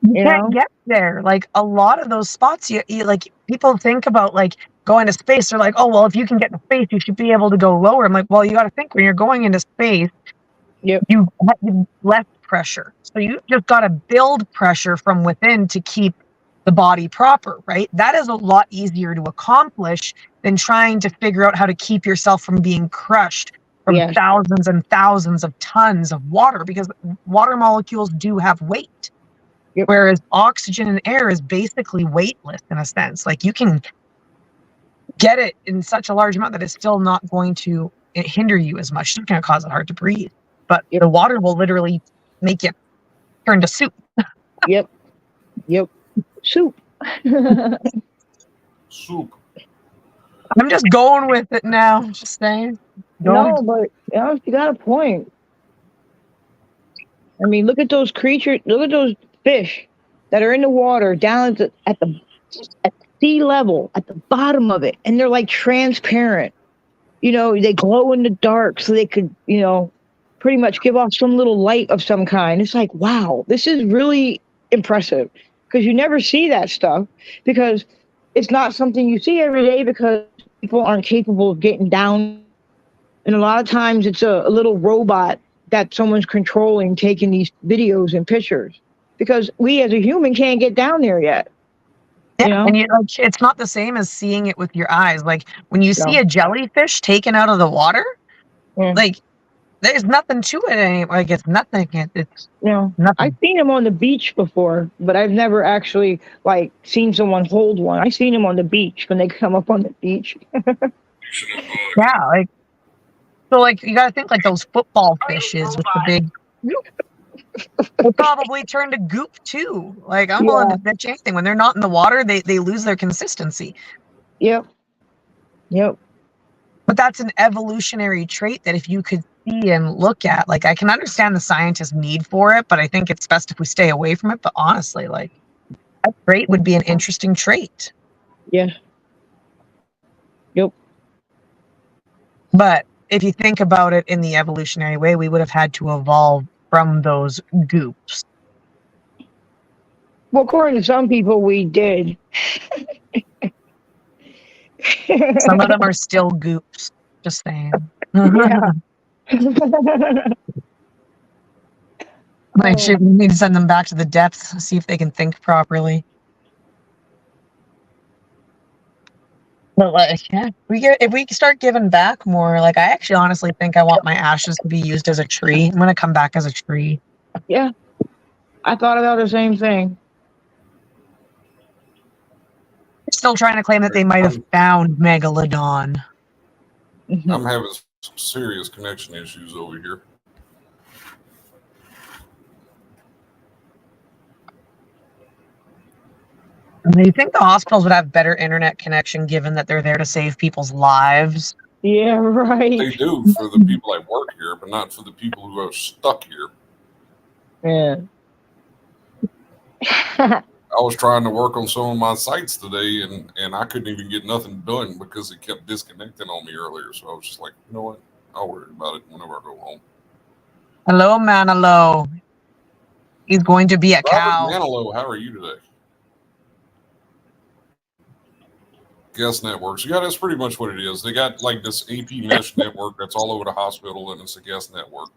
Speaker 2: You can't get there. Like a lot of those spots, you like people think about like going to space. They're like, oh, well, if you can get to space, you should be able to go lower. I'm like, well, you got to think when you're going into space, you have less pressure. So you just got to build pressure from within to keep the body proper, right? That is a lot easier to accomplish than trying to figure out how to keep yourself from being crushed from thousands and thousands of tons of water, because water molecules do have weight. Whereas oxygen and air is basically weightless in a sense. Like you can get it in such a large amount that it's still not going to hinder you as much. It's going to cause it hard to breathe. But the water will literally make you turn to soup.
Speaker 3: Yep. Soup.
Speaker 1: Soup.
Speaker 2: I'm just going with it now. Just saying.
Speaker 3: No, but you got a point. I mean, look at those creatures. Look at those fish that are in the water down at the sea level, at the bottom of it, and they're like transparent. They glow in the dark, so they could, pretty much give off some little light of some kind. It's like, wow, this is really impressive, because you never see that stuff, because it's not something you see every day, because people aren't capable of getting down. And a lot of times it's a little robot that someone's controlling, taking these videos and pictures, because we as a human can't get down there yet.
Speaker 2: And it's not the same as seeing it with your eyes. Like when you see a jellyfish taken out of the water, like There's nothing to it anymore. Like, it's nothing. It's
Speaker 3: No,
Speaker 2: nothing.
Speaker 3: I've seen them on the beach before, but I've never actually like seen someone hold one. I've seen them on the beach when they come up on the beach.
Speaker 2: Yeah, like, so, like, you gotta think like those football fishes with the big. They probably turn to goop too. Like, I'm willing to bet you anything. When they're not in the water, they lose their consistency.
Speaker 3: Yep.
Speaker 2: But that's an evolutionary trait that if you could see and look at, like, I can understand the scientists' need for it, but I think it's best if we stay away from it. But honestly, like, that trait would be an interesting trait.
Speaker 3: Yeah. Yep.
Speaker 2: But if you think about it in the evolutionary way, we would have had to evolve from those goops.
Speaker 3: Well, according to some people, we did.
Speaker 2: Some of them are still goops. Just saying.
Speaker 3: Yeah.
Speaker 2: Like, shit, we need to send them back to the depths, see if they can think properly. But, like, yeah, if we start giving back more, like, I actually honestly think I want my ashes to be used as a tree. I'm gonna come back as a tree.
Speaker 3: Yeah. I thought about the same thing.
Speaker 2: Still trying to claim that they might have found Megalodon.
Speaker 1: I'm having some serious connection issues over here.
Speaker 2: Do you think the hospitals would have better internet connection given that they're there to save people's lives?
Speaker 3: Yeah, right.
Speaker 1: They do for the people that work here, but not for the people who are stuck here.
Speaker 3: Yeah.
Speaker 1: I was trying to work on some of my sites today, and I couldn't even get nothing done because it kept disconnecting on me earlier. So I was just like, you know what? I'll worry about it whenever I go home.
Speaker 2: Hello, Manilow. He's going to be a cow.
Speaker 1: Robert Manilow, how are you today? Guest networks. Yeah, that's pretty much what it is. They got like this AP mesh network that's all over the hospital, and it's a guest network.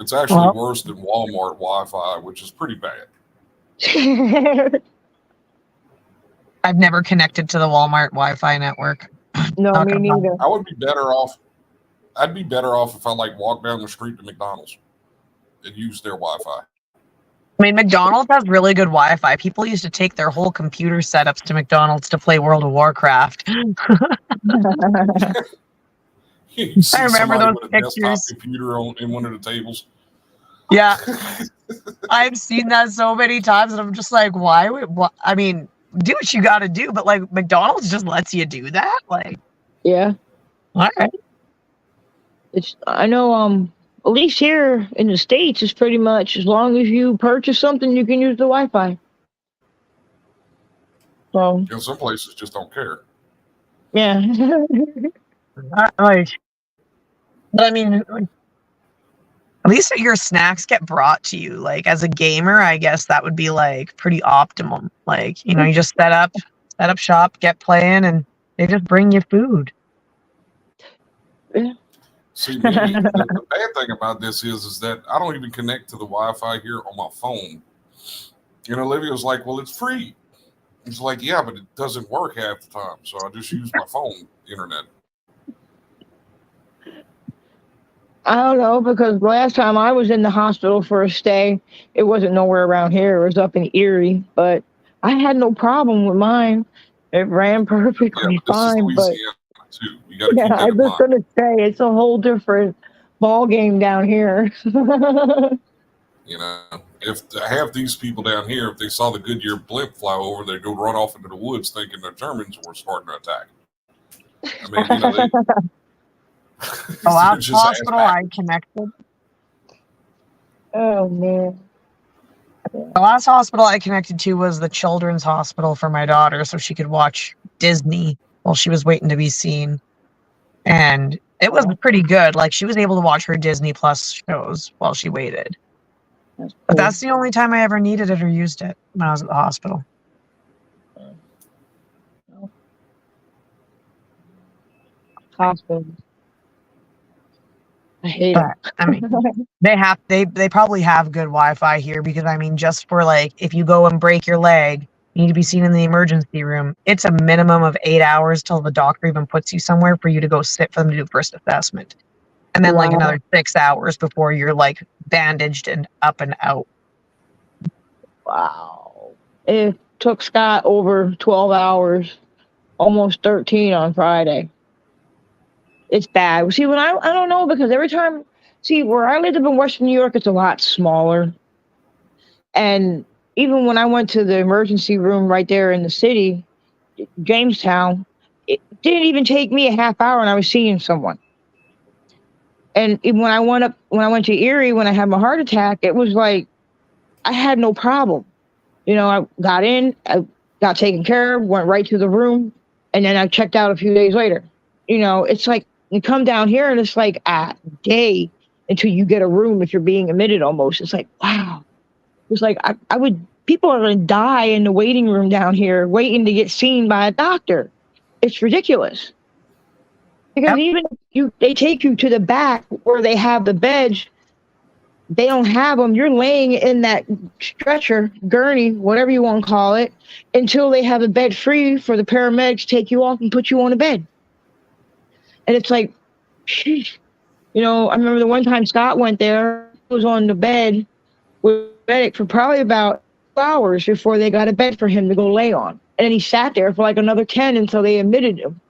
Speaker 1: It's actually worse than Walmart Wi-Fi, which is pretty bad.
Speaker 2: I've never connected to the Walmart Wi-Fi network.
Speaker 3: No, me neither.
Speaker 1: I would be better off. I'd be better off if I like walked down the street to McDonald's and used their Wi-Fi.
Speaker 2: I mean, McDonald's has really good Wi-Fi. People used to take their whole computer setups to McDonald's to play World of Warcraft. I remember those
Speaker 1: with a
Speaker 2: pictures.
Speaker 1: desktop computer in one of the tables.
Speaker 2: Yeah, I've seen that so many times, and I'm just like, why? I mean, do what you got to do, but like McDonald's just lets you do that. Like,
Speaker 3: yeah,
Speaker 2: all right.
Speaker 3: I know. At least here in the States, it's pretty much as long as you purchase something, you can use the Wi-Fi. So,
Speaker 1: you know, some places just don't care.
Speaker 3: Yeah.
Speaker 2: But I mean, like, at least your snacks get brought to you. Like, as a gamer, I guess that would be like pretty optimum. Like, you know, you just set up shop, get playing, and they just bring you food.
Speaker 3: Yeah.
Speaker 1: See, the bad thing about this is that I don't even connect to the Wi-Fi here on my phone. You know, Olivia was like, well, it's free. It's like, yeah, but it doesn't work half the time. So I just use my phone internet.
Speaker 3: I don't know, because last time I was in the hospital for a stay, it wasn't nowhere around here. It was up in Erie, but I had no problem with mine. It ran perfectly fine. But
Speaker 1: too. You got to keep that
Speaker 3: I was going to say, it's a whole different ball game down here.
Speaker 1: You know, if half these people down here, if they saw the Goodyear blimp fly over, they'd go run off into the woods thinking the Germans were starting to attack. I mean, you know,
Speaker 2: the last hospital I connected.
Speaker 3: Oh, man.
Speaker 2: The last hospital I connected to was the children's hospital for my daughter, so she could watch Disney while she was waiting to be seen. And it was pretty good. Like, she was able to watch her Disney Plus shows while she waited.
Speaker 3: That's cool.
Speaker 2: But that's the only time I ever needed it or used it, when I was at the hospital.
Speaker 3: Hospital. I hate it.
Speaker 2: I mean, they probably have good Wi-Fi here, because I mean, just for like, if you go and break your leg, You need to be seen in the emergency room. It's a minimum of 8 hours till the doctor even puts you somewhere for you to go sit for them to do first assessment. And then like another 6 hours before you're like bandaged and up and out.
Speaker 3: Wow. It took Scott over 12 hours, almost 13 on Friday. It's bad. See, when I don't know, because every time, see, where I lived up in Western New York, it's a lot smaller. And even when I went to the emergency room right there in the city, Jamestown, it didn't even take me a half hour and I was seeing someone. And when I went to Erie, when I had my heart attack, it was like, I had no problem. You know, I got in, I got taken care of, went right to the room, and then I checked out a few days later. You know, it's like you come down here and it's like a day until you get a room if you're being admitted almost. It's like, wow. It's like people are going to die in the waiting room down here waiting to get seen by a doctor. It's ridiculous. Because even if they take you to the back where they have the beds, they don't have them. You're laying in that stretcher, gurney, whatever you want to call it, until they have a bed free for the paramedics to take you off and put you on a bed. And it's like, sheesh. You know, I remember the one time Scott went there, he was on the bed with a medic for probably about 2 hours before they got a bed for him to go lay on. And then he sat there for like another 10 until they admitted him.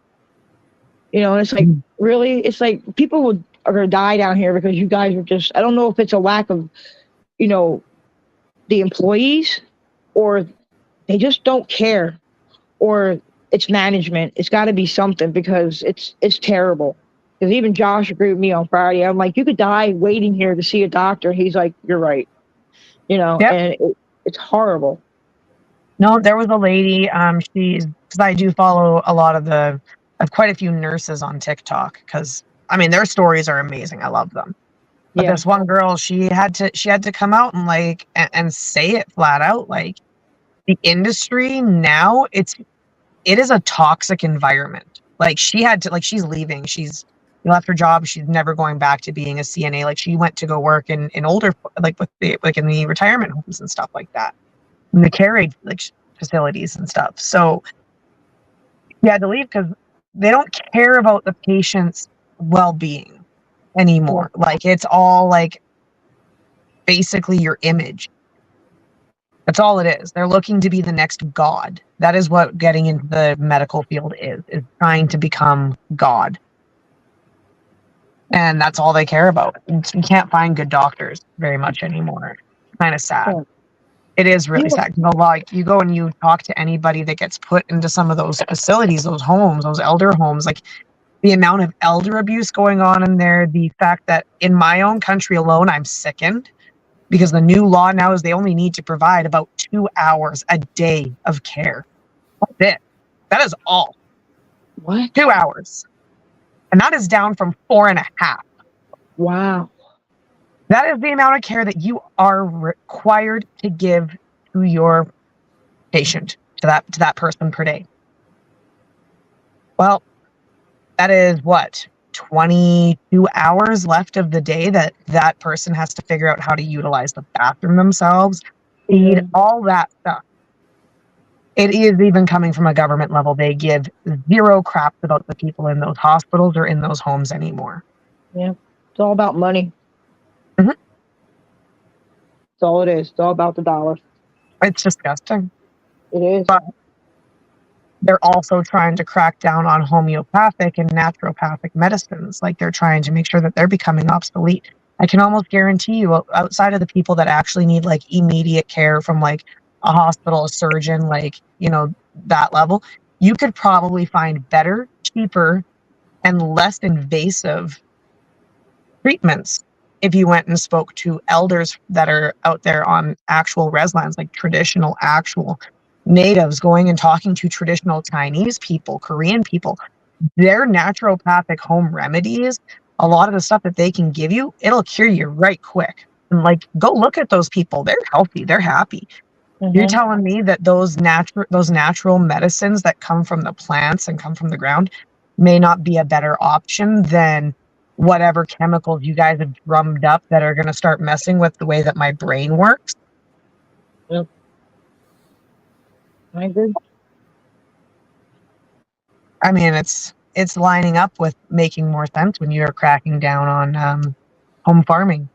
Speaker 3: You know, and it's like, really? It's like people are going to die down here because you guys are just, I don't know if it's a lack of, you know, the employees, or they just don't care, or it's management. It's got to be something, because it's terrible. Because even Josh agreed with me on Friday. I'm like, you could die waiting here to see a doctor. He's like, you're right. You know, and it's horrible.
Speaker 2: No, there was a lady, because I do follow a lot of quite a few nurses on TikTok, because I mean their stories are amazing. I love them. But this one girl, she had to come out and like and say it flat out, like the industry now, it is a toxic environment. Like she had to, like, she's leaving. She's left her job. She's never going back to being a CNA. Like she went to go work in older, like with the, like in the retirement homes and stuff like that, in the care aid like facilities and stuff. So she had to leave because they don't care about the patient's well-being anymore. Like it's all like basically your image. That's all it is. They're looking to be the next god. That is what getting into the medical field is trying to become God. And that's all they care about. You can't find good doctors very much anymore. Kind of sad. Yeah. It is really sad. You know, like you go and you talk to anybody that gets put into some of those facilities, those homes, those elder homes, like the amount of elder abuse going on in there, the fact that in my own country alone, I'm sickened because the new law now is they only need to provide about 2 hours a day of care. That's it. That is all.
Speaker 3: What?
Speaker 2: 2 hours. And that is down from 4.5.
Speaker 3: Wow.
Speaker 2: That is the amount of care that you are required to give to your patient, to that person per day. Well, that is what, 22 hours left of the day that person has to figure out how to utilize the bathroom themselves, feed, all that stuff. It is even coming from a government level. They give zero craps about the people in those hospitals or in those homes anymore.
Speaker 3: Yeah, it's all about money.
Speaker 2: Mm-hmm.
Speaker 3: That's all it is. It's all about the dollar.
Speaker 2: It's disgusting.
Speaker 3: It is.
Speaker 2: But they're also trying to crack down on homeopathic and naturopathic medicines. Like they're trying to make sure that they're becoming obsolete. I can almost guarantee you, outside of the people that actually need like immediate care from like a hospital, a surgeon, like, you know, that level, you could probably find better, cheaper, and less invasive treatments if you went and spoke to elders that are out there on actual res lands, like traditional, actual natives, going and talking to traditional Chinese people, Korean people. Their naturopathic home remedies, a lot of the stuff that they can give you, it'll cure you right quick. And like, go look at those people. They're healthy. They're happy. Mm-hmm. You're telling me that those natural medicines that come from the plants and come from the ground may not be a better option than whatever chemicals you guys have drummed up that are going to start messing with the way that my brain works?
Speaker 3: Yep. I agree.
Speaker 2: I mean, it's lining up with making more sense when you're cracking down on home farming.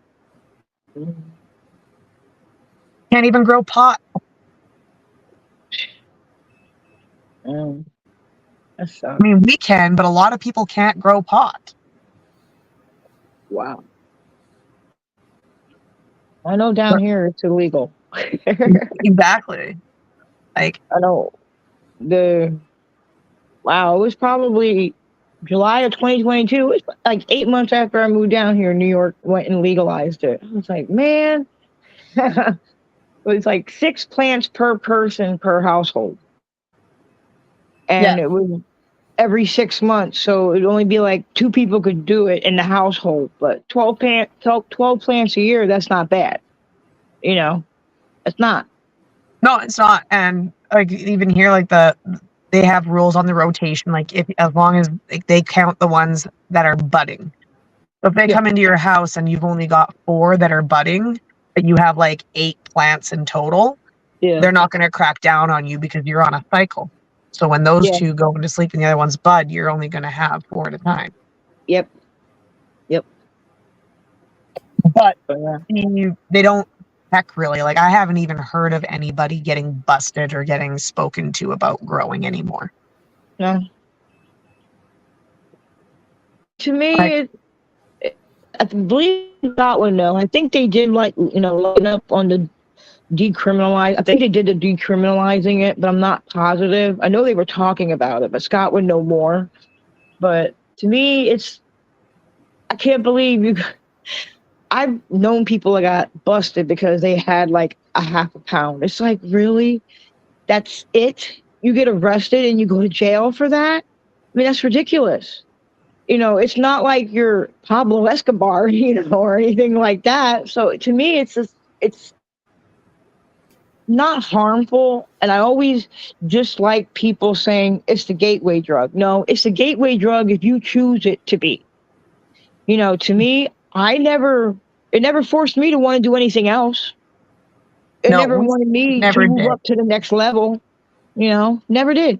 Speaker 2: Can't even grow pot.
Speaker 3: That sucks.
Speaker 2: I mean, we can, but a lot of people can't grow pot.
Speaker 3: Wow. I know down here it's illegal.
Speaker 2: Exactly. Like,
Speaker 3: I know it was probably July of 2022. It was like 8 months after I moved down here, New York went and legalized it. I was like, man, it was like 6 plants per person per household. And it was every 6 months. So it'd only be like 2 people could do it in the household. But 12 plants a year, that's not bad. You know, it's not.
Speaker 2: No, it's not. And like even here, like they have rules on the rotation. Like as long as they count the ones that are budding. So if they come into your house and you've only got 4 that are budding, but you have like 8 plants in total, they're not going to crack down on you because you're on a cycle. So when those 2 go into sleep and the other one's bud, you're only going to have 4 at a time.
Speaker 3: Yep.
Speaker 2: But I mean, they don't heck really. Like I haven't even heard of anybody getting busted or getting spoken to about growing anymore.
Speaker 3: No. To me, I believe Scotland, though. I think they did line up on the decriminalize. I think they did the decriminalizing it, but I'm not positive. I know they were talking about it, but Scott would know more. But to me, I can't believe I've known people that got busted because they had like a half a pound. It's like, really? That's it? You get arrested and you go to jail for that? I mean, that's ridiculous. It's not like you're Pablo Escobar, or anything like that. So to me, it's not harmful. And I always just like people saying it's the gateway drug. No, it's the gateway drug if you choose it to be. To me, it never forced me to want to do anything else. It never wanted me to move up to the next level. Never did.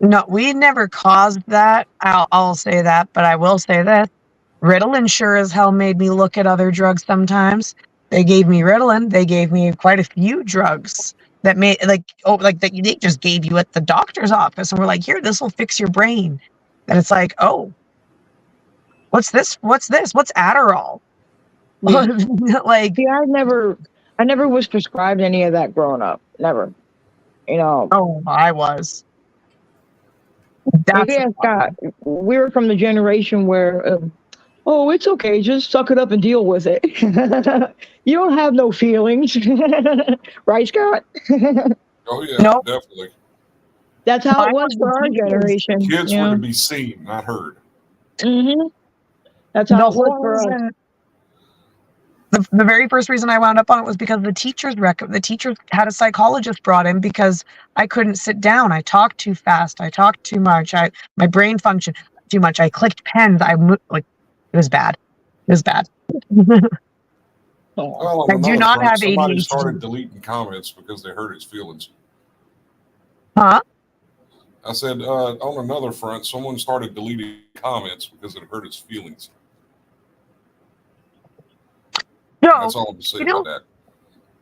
Speaker 2: No, we never caused that. I'll say that, but I will say this. Ritalin sure as hell made me look at other drugs sometimes. They gave me Ritalin. They gave me quite a few drugs that made that they just gave you at the doctor's office and we're like, here, this will fix your brain. And it's like, oh, what's this? What's Adderall?
Speaker 3: Yeah. See, I never was prescribed any of that growing up. Never.
Speaker 2: Oh, I was.
Speaker 3: Scott, we were from the generation where, it's okay, just suck it up and deal with it. You don't have no feelings. Right, Scott?
Speaker 1: Oh, yeah, nope. Definitely.
Speaker 3: That's how it was for our generation.
Speaker 1: Kids were to be seen, not heard.
Speaker 3: Mm-hmm. That's how it was for us.
Speaker 2: The very first reason I wound up on it was because the teachers had a psychologist brought in because I couldn't sit down. I talked too fast. I talked too much. My brain functioned too much. I clicked pens. It was bad. It was bad.
Speaker 1: Well, I do not have ADHD. Somebody started deleting comments because they hurt his feelings.
Speaker 2: Huh?
Speaker 1: I said, on another front, someone started deleting comments because it hurt his feelings.
Speaker 2: No,
Speaker 1: that's all I'm saying about that.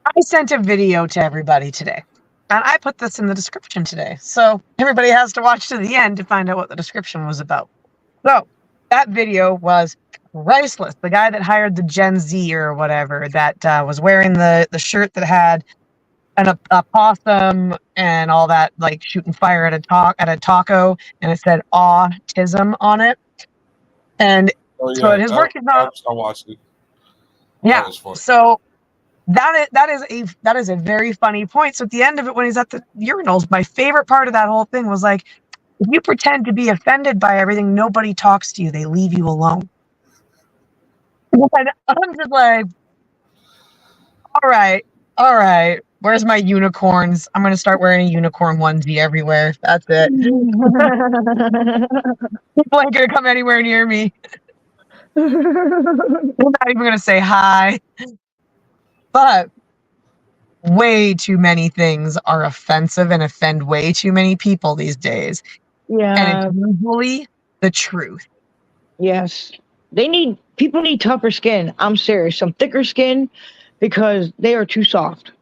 Speaker 2: I sent a video to everybody today, and I put this in the description today. So everybody has to watch to the end to find out what the description was about. So that video was priceless. The guy that hired the Gen Z or whatever that was wearing the shirt that had a possum and all that, like shooting fire at a taco, and it said autism on it. And so his work is not.
Speaker 1: I watched it.
Speaker 2: Yeah. So that is a very funny point. So at the end of it, when he's at the urinals, my favorite part of that whole thing was like, if you pretend to be offended by everything, nobody talks to you. They leave you alone. And I'm just like, all right. Where's my unicorns? I'm going to start wearing a unicorn onesie everywhere. That's it. People ain't going to come anywhere near me. I'm not even going to say hi. But way too many things are offensive and offend way too many people these days.
Speaker 3: Yeah.
Speaker 2: And it's usually the truth.
Speaker 3: Yes. People need tougher skin. I'm serious. Some thicker skin because they are too soft.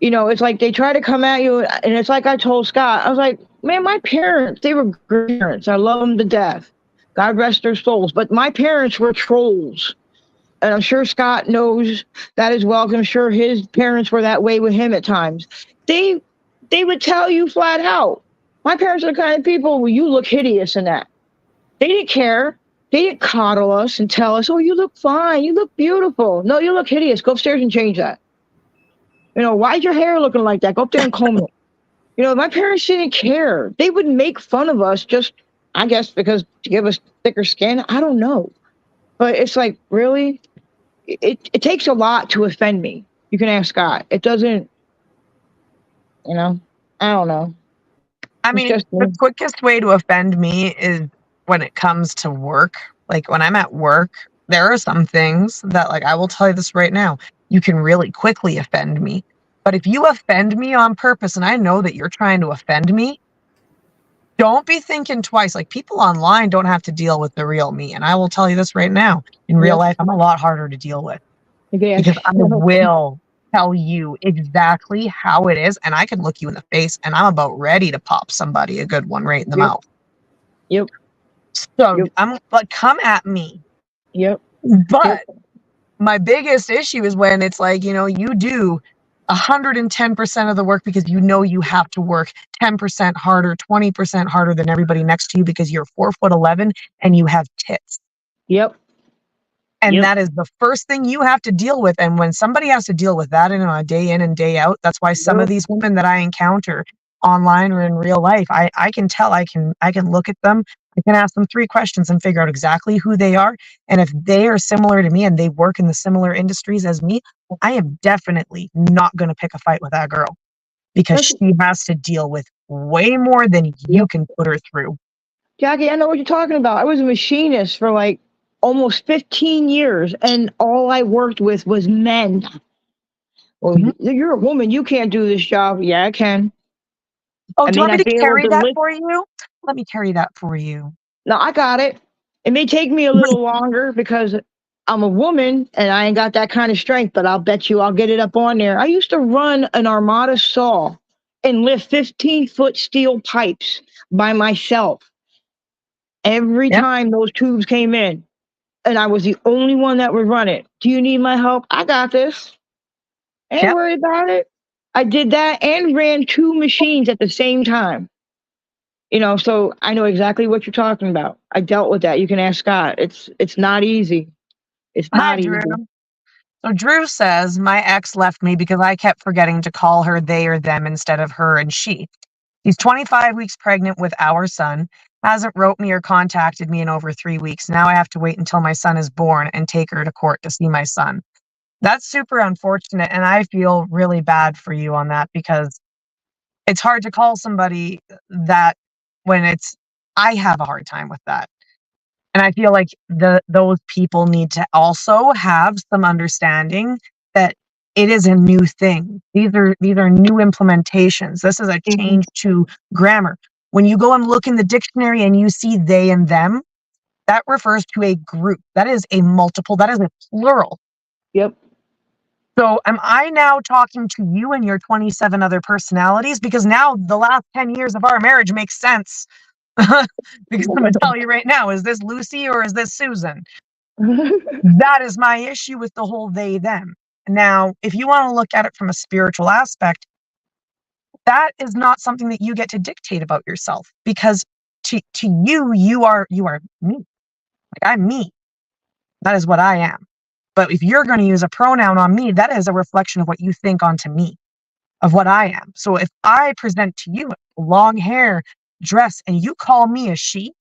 Speaker 3: It's like they try to come at you, and it's like I told Scott, I was like, man, my parents, they were great parents. I love them to death. God rest their souls. But my parents were trolls. And I'm sure Scott knows that as well. 'Cause I'm sure his parents were that way with him at times. They would tell you flat out. My parents are the kind of people where you look hideous in that. They didn't care. They didn't coddle us and tell us, oh, you look fine. You look beautiful. No, you look hideous. Go upstairs and change that. Why's your hair looking like that? Go up there and comb it. My parents didn't care. They would make fun of us just, I guess, because to give us thicker skin. I don't know. But it's like, really? It takes a lot to offend me. You can ask Scott. It doesn't, I don't know.
Speaker 2: I mean, the quickest way to offend me is when it comes to work. Like when I'm at work, there are some things that, like, I will tell you this right now, you can really quickly offend me. But if you offend me on purpose, and I know that you're trying to offend me, don't be thinking twice. Like, people online don't have to deal with the real me. And I will tell you this right now, in real life, I'm a lot harder to deal with. Because I will tell you exactly how it is, and I can look you in the face, and I'm about ready to pop somebody a good one right in the mouth.
Speaker 3: Yep.
Speaker 2: So I'm like, come at me.
Speaker 3: Yep.
Speaker 2: But my biggest issue is when it's like, you do 110% of the work because you have to work 10% harder, 20% harder than everybody next to you because you're 4'11" and you have tits.
Speaker 3: Yep.
Speaker 2: And that is the first thing you have to deal with. And when somebody has to deal with that on a day in and day out, that's why some of these women that I encounter online or in real life, I can tell, I can look at them, I can ask them 3 questions and figure out exactly who they are. And if they are similar to me and they work in the similar industries as me, I am definitely not going to pick a fight with that girl because she has to deal with way more than you can put her through.
Speaker 3: Jackie, I know what you're talking about. I was a machinist for like almost 15 years, and all I worked with was men. Well, you're a woman. You can't do this job. Yeah, I can.
Speaker 2: Oh, do you want me to carry that for you? Let me carry that for you.
Speaker 3: No, I got it. It may take me a little longer because I'm a woman and I ain't got that kind of strength, but I'll bet you I'll get it up on there. I used to run an Armada saw and lift 15-foot steel pipes by myself. Every time those tubes came in, and I was the only one that would run it. Do you need my help? I got this. Ain't worried about it. I did that and ran 2 machines at the same time. So I know exactly what you're talking about. I dealt with that. You can ask Scott. It's not easy. It's not easy.
Speaker 2: Drew. So Drew says, my ex left me because I kept forgetting to call her they or them instead of her and she. He's 25 weeks pregnant with our son, hasn't wrote me or contacted me in over 3 weeks. Now I have to wait until my son is born and take her to court to see my son. That's super unfortunate, and I feel really bad for you on that because it's hard to call somebody that when I have a hard time with that. And I feel like those people need to also have some understanding that it is a new thing. These are new implementations. This is a change to grammar. When you go and look in the dictionary and you see they and them, that refers to a group. That is a multiple. That is a plural.
Speaker 3: Yep. So
Speaker 2: am I now talking to you and your 27 other personalities? Because now the last 10 years of our marriage makes sense. Because I'm going to tell you right now, is this Lucy or is this Susan? That is my issue with the whole they, them. Now, if you want to look at it from a spiritual aspect, that is not something that you get to dictate about yourself, because to you, you are me. Like, I'm me. That is what I am. But if you're going to use a pronoun on me, that is a reflection of what you think onto me, of what I am. So if I present to you long hair, dress, and you call me a she,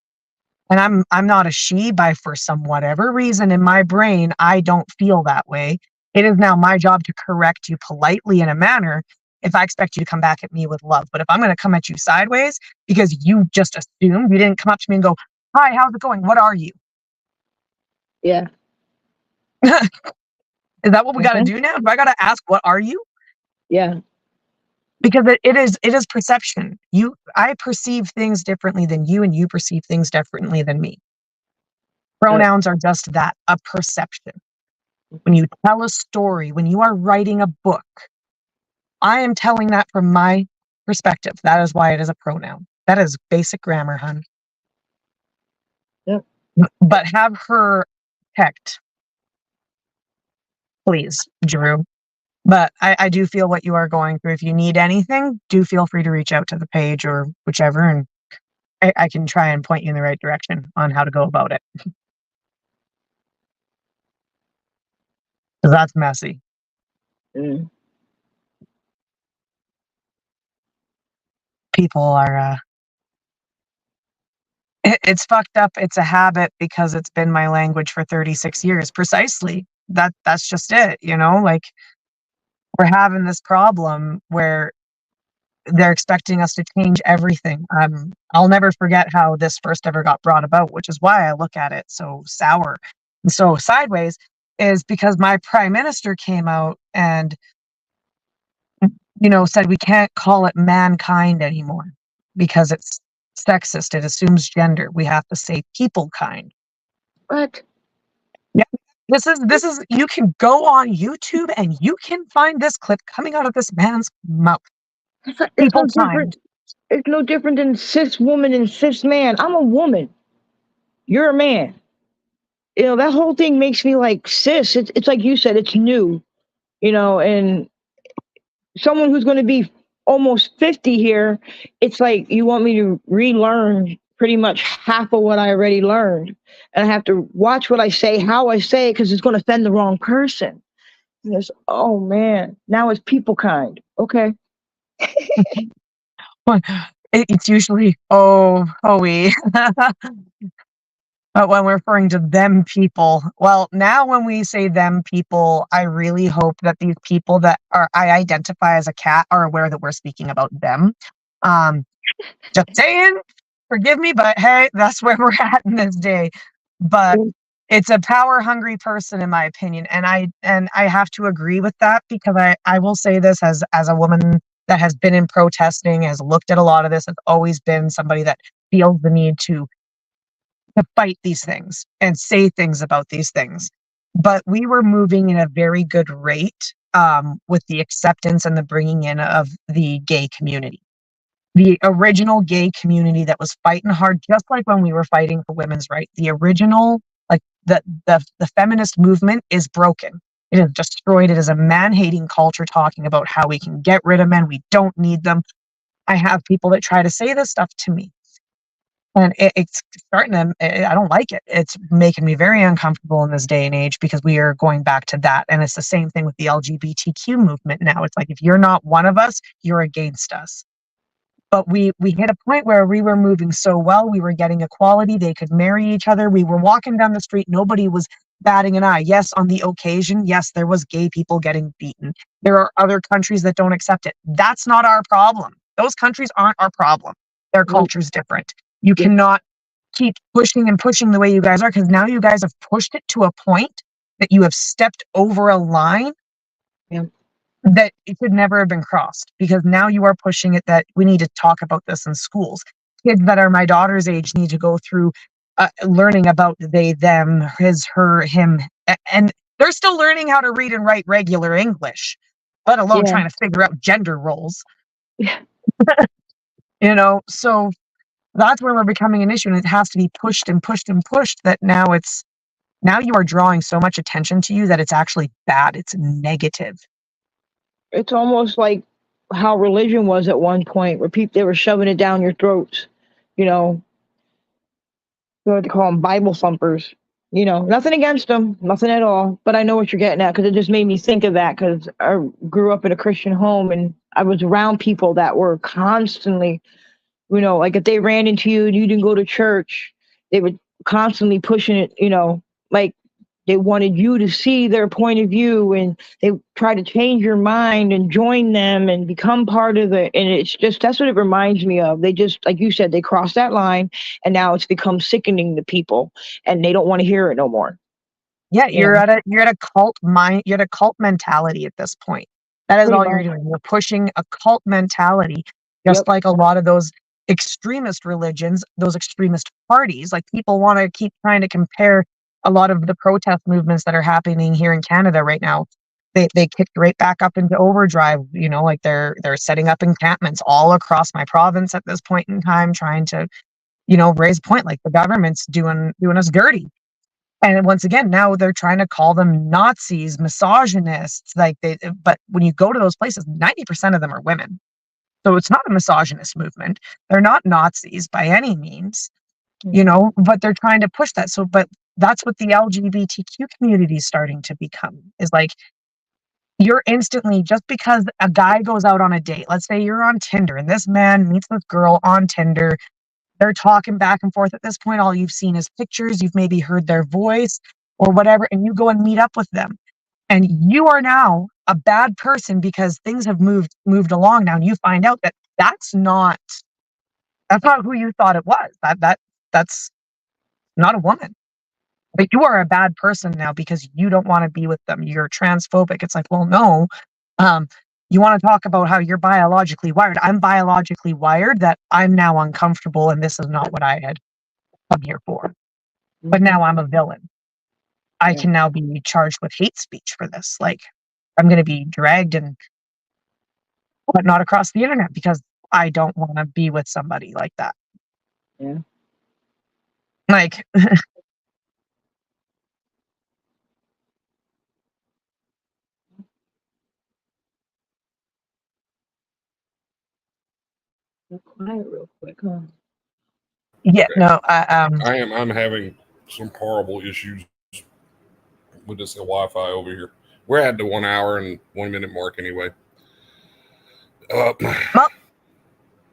Speaker 2: and I'm not a she for some whatever reason in my brain, I don't feel that way. It is now my job to correct you politely in a manner if I expect you to come back at me with love. But if I'm going to come at you sideways because you just assumed, you didn't come up to me and go, hi, how's it going? What are you?
Speaker 3: Yeah.
Speaker 2: Is that what we got to do now? Do I got to ask, what are you?
Speaker 3: Yeah.
Speaker 2: Because it is perception. I perceive things differently than you, and you perceive things differently than me. Pronouns are just that, a perception. When you tell a story, when you are writing a book, I am telling that from my perspective. That is why it is a pronoun. That is basic grammar, hun.
Speaker 3: Yep.
Speaker 2: But have her checked, please, Drew. But I do feel what you are going through. If you need anything, do feel free to reach out to the page or whichever, and I can try and point you in the right direction on how to go about it. Because that's messy.
Speaker 3: Mm.
Speaker 2: People are, it's fucked up. It's a habit because it's been my language for 36 years. Precisely. That's just it, like we're having this problem where they're expecting us to change everything. I'll never forget how this first ever got brought about, which is why I look at it so sour and so sideways, is because my prime minister came out and, said we can't call it mankind anymore because it's sexist. It assumes gender. We have to say people kind.
Speaker 3: What?
Speaker 2: Yeah. This is, you can go on YouTube and you can find this clip coming out of this man's mouth.
Speaker 3: It's no
Speaker 2: People
Speaker 3: different.
Speaker 2: kind.
Speaker 3: It's no different than cis woman and cis man. I'm a woman. You're a man. That whole thing makes me like cis. It's like you said, it's new, and someone who's going to be almost 50 here, it's like you want me to relearn pretty much half of what I already learned. And I have to watch what I say, how I say it, because it's going to offend the wrong person. And it's, oh man, now it's people kind. Okay.
Speaker 2: It's usually we. But when we're referring to them people, well, now when we say them people, I really hope that these people that I identify as a cat are aware that we're speaking about them. Just saying, forgive me, but hey, that's where we're at in this day. But it's a power hungry person, in my opinion, and I have to agree with that, because I will say this as a woman that has been in protesting, has looked at a lot of this, has always been somebody that feels the need to fight these things and say things about these things. But we were moving in a very good rate with the acceptance and the bringing in of the gay community. The original gay community that was fighting hard, just like when we were fighting for women's rights. The original, like the feminist movement is broken. It is destroyed. It is a man-hating culture talking about how we can get rid of men. We don't need them. I have people that try to say this stuff to me. And it's starting to, I don't like it. It's making me very uncomfortable in this day and age, because we are going back to that. And it's the same thing with the LGBTQ movement now. It's like, if you're not one of us, you're against us. But we hit a point where we were moving so well. We were getting equality. They could marry each other. We were walking down the street. Nobody was batting an eye. Yes, on the occasion, yes, there was gay people getting beaten. There are other countries that don't accept it. That's not our problem. Those countries aren't our problem. Their culture's different. You cannot keep pushing and pushing the way you guys are, because now you guys have pushed it to a point that you have stepped over a line that it should never have been crossed, because now you are pushing it that we need to talk about this in schools. Kids that are my daughter's age need to go through learning about they, them, his, her, him, and they're still learning how to read and write regular English, let alone trying to figure out gender roles. So that's where we're becoming an issue, and it has to be pushed and pushed and pushed, that now you are drawing so much attention to you that it's actually bad. It's negative.
Speaker 3: It's almost like how religion was at one point, where they were shoving it down your throats. What they call them, Bible thumpers. Nothing against them, nothing at all. But I know what you're getting at, because it just made me think of that, because I grew up in a Christian home, and I was around people that were constantly, like if they ran into you and you didn't go to church, they were constantly pushing it, like they wanted you to see their point of view, and they try to change your mind and join them and become part of and it's just, that's what it reminds me of. They just, like you said, they crossed that line, and now it's become sickening to people, and they don't want to hear it no more.
Speaker 2: Yeah, you're at a cult mind, you're at a cult mentality at this point. That is
Speaker 3: Pretty
Speaker 2: all you're
Speaker 3: much.
Speaker 2: doing. You're pushing a cult mentality, just
Speaker 3: Yep.
Speaker 2: like a lot of those extremist religions, those extremist parties. Like people want to keep trying to compare a lot of the protest movements that are happening here in Canada right now. They kicked right back up into overdrive. You know, like they're setting up encampments all across my province at this point in time, trying to, you know, raise a point like the government's doing us dirty. And once again, now they're trying to call them Nazis, misogynists. But when you go to those places, 90% of them are women. So it's not a misogynist movement. They're not Nazis by any means, you know, but they're trying to push that. So, but that's what the LGBTQ community is starting to become, is like, you're instantly, just because a guy goes out on a date, let's say you're on Tinder and this man meets this girl on Tinder, they're talking back and forth. At this point, all you've seen is pictures, you've maybe heard their voice or whatever, and you go and meet up with them. And you are now a bad person because things have moved along now, and you find out that that's not who you thought it was. That's not a woman. But you are a bad person now because you don't want to be with them. You're transphobic. It's like, well, no. You want to talk about how you're biologically wired. I'm biologically wired that I'm now uncomfortable and this is not what I had come here for. But now I'm a villain. I can now be charged with hate speech for this. Like, I'm going to be dragged and whatnot across the internet because I don't want to be with somebody like that.
Speaker 3: Yeah.
Speaker 2: Like,
Speaker 3: Quiet real quick, huh?
Speaker 2: yeah,
Speaker 1: Okay.
Speaker 2: no,
Speaker 1: I'm having some horrible issues with this Wi-Fi over here. We're at the 1 hour and 1 minute mark anyway.
Speaker 2: well,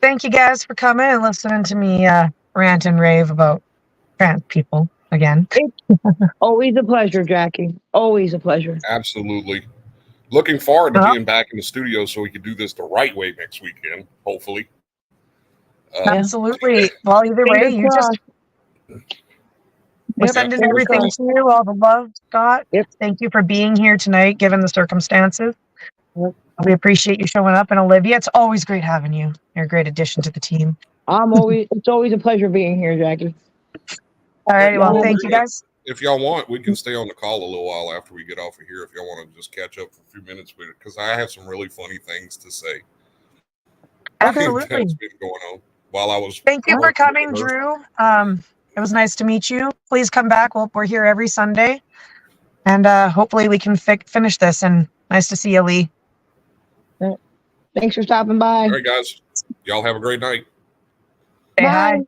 Speaker 2: thank you guys for coming and listening to me rant and rave about trans people again.
Speaker 3: Always a pleasure, Jackie. Always a pleasure.
Speaker 1: Absolutely. Looking forward to being back in the studio so we can do this the right way next weekend, hopefully.
Speaker 2: Absolutely. Well, either way,
Speaker 3: Fingers crossed.
Speaker 2: We're sending everything to you, all the love, Scott.
Speaker 3: Yep.
Speaker 2: Thank you for being here tonight, given the circumstances.
Speaker 3: Yep.
Speaker 2: We appreciate you showing up. And Olivia, it's always great having you. You're a great addition to the team.
Speaker 3: It's always a pleasure being here, Jackie.
Speaker 2: All right. Well, thank you guys.
Speaker 1: If y'all want, we can stay on the call a little while after we get off of here. If y'all want to just catch up for a few minutes, because I have some really funny things to say.
Speaker 2: Absolutely.
Speaker 1: That's been going on while I was.
Speaker 2: Thank you for coming, Drew. It was nice to meet you. Please come back. We're here every Sunday, and hopefully we can finish this. And nice to see you, Lee.
Speaker 3: Thanks for stopping by.
Speaker 1: All right, guys. Y'all have a great night.
Speaker 2: Say hi.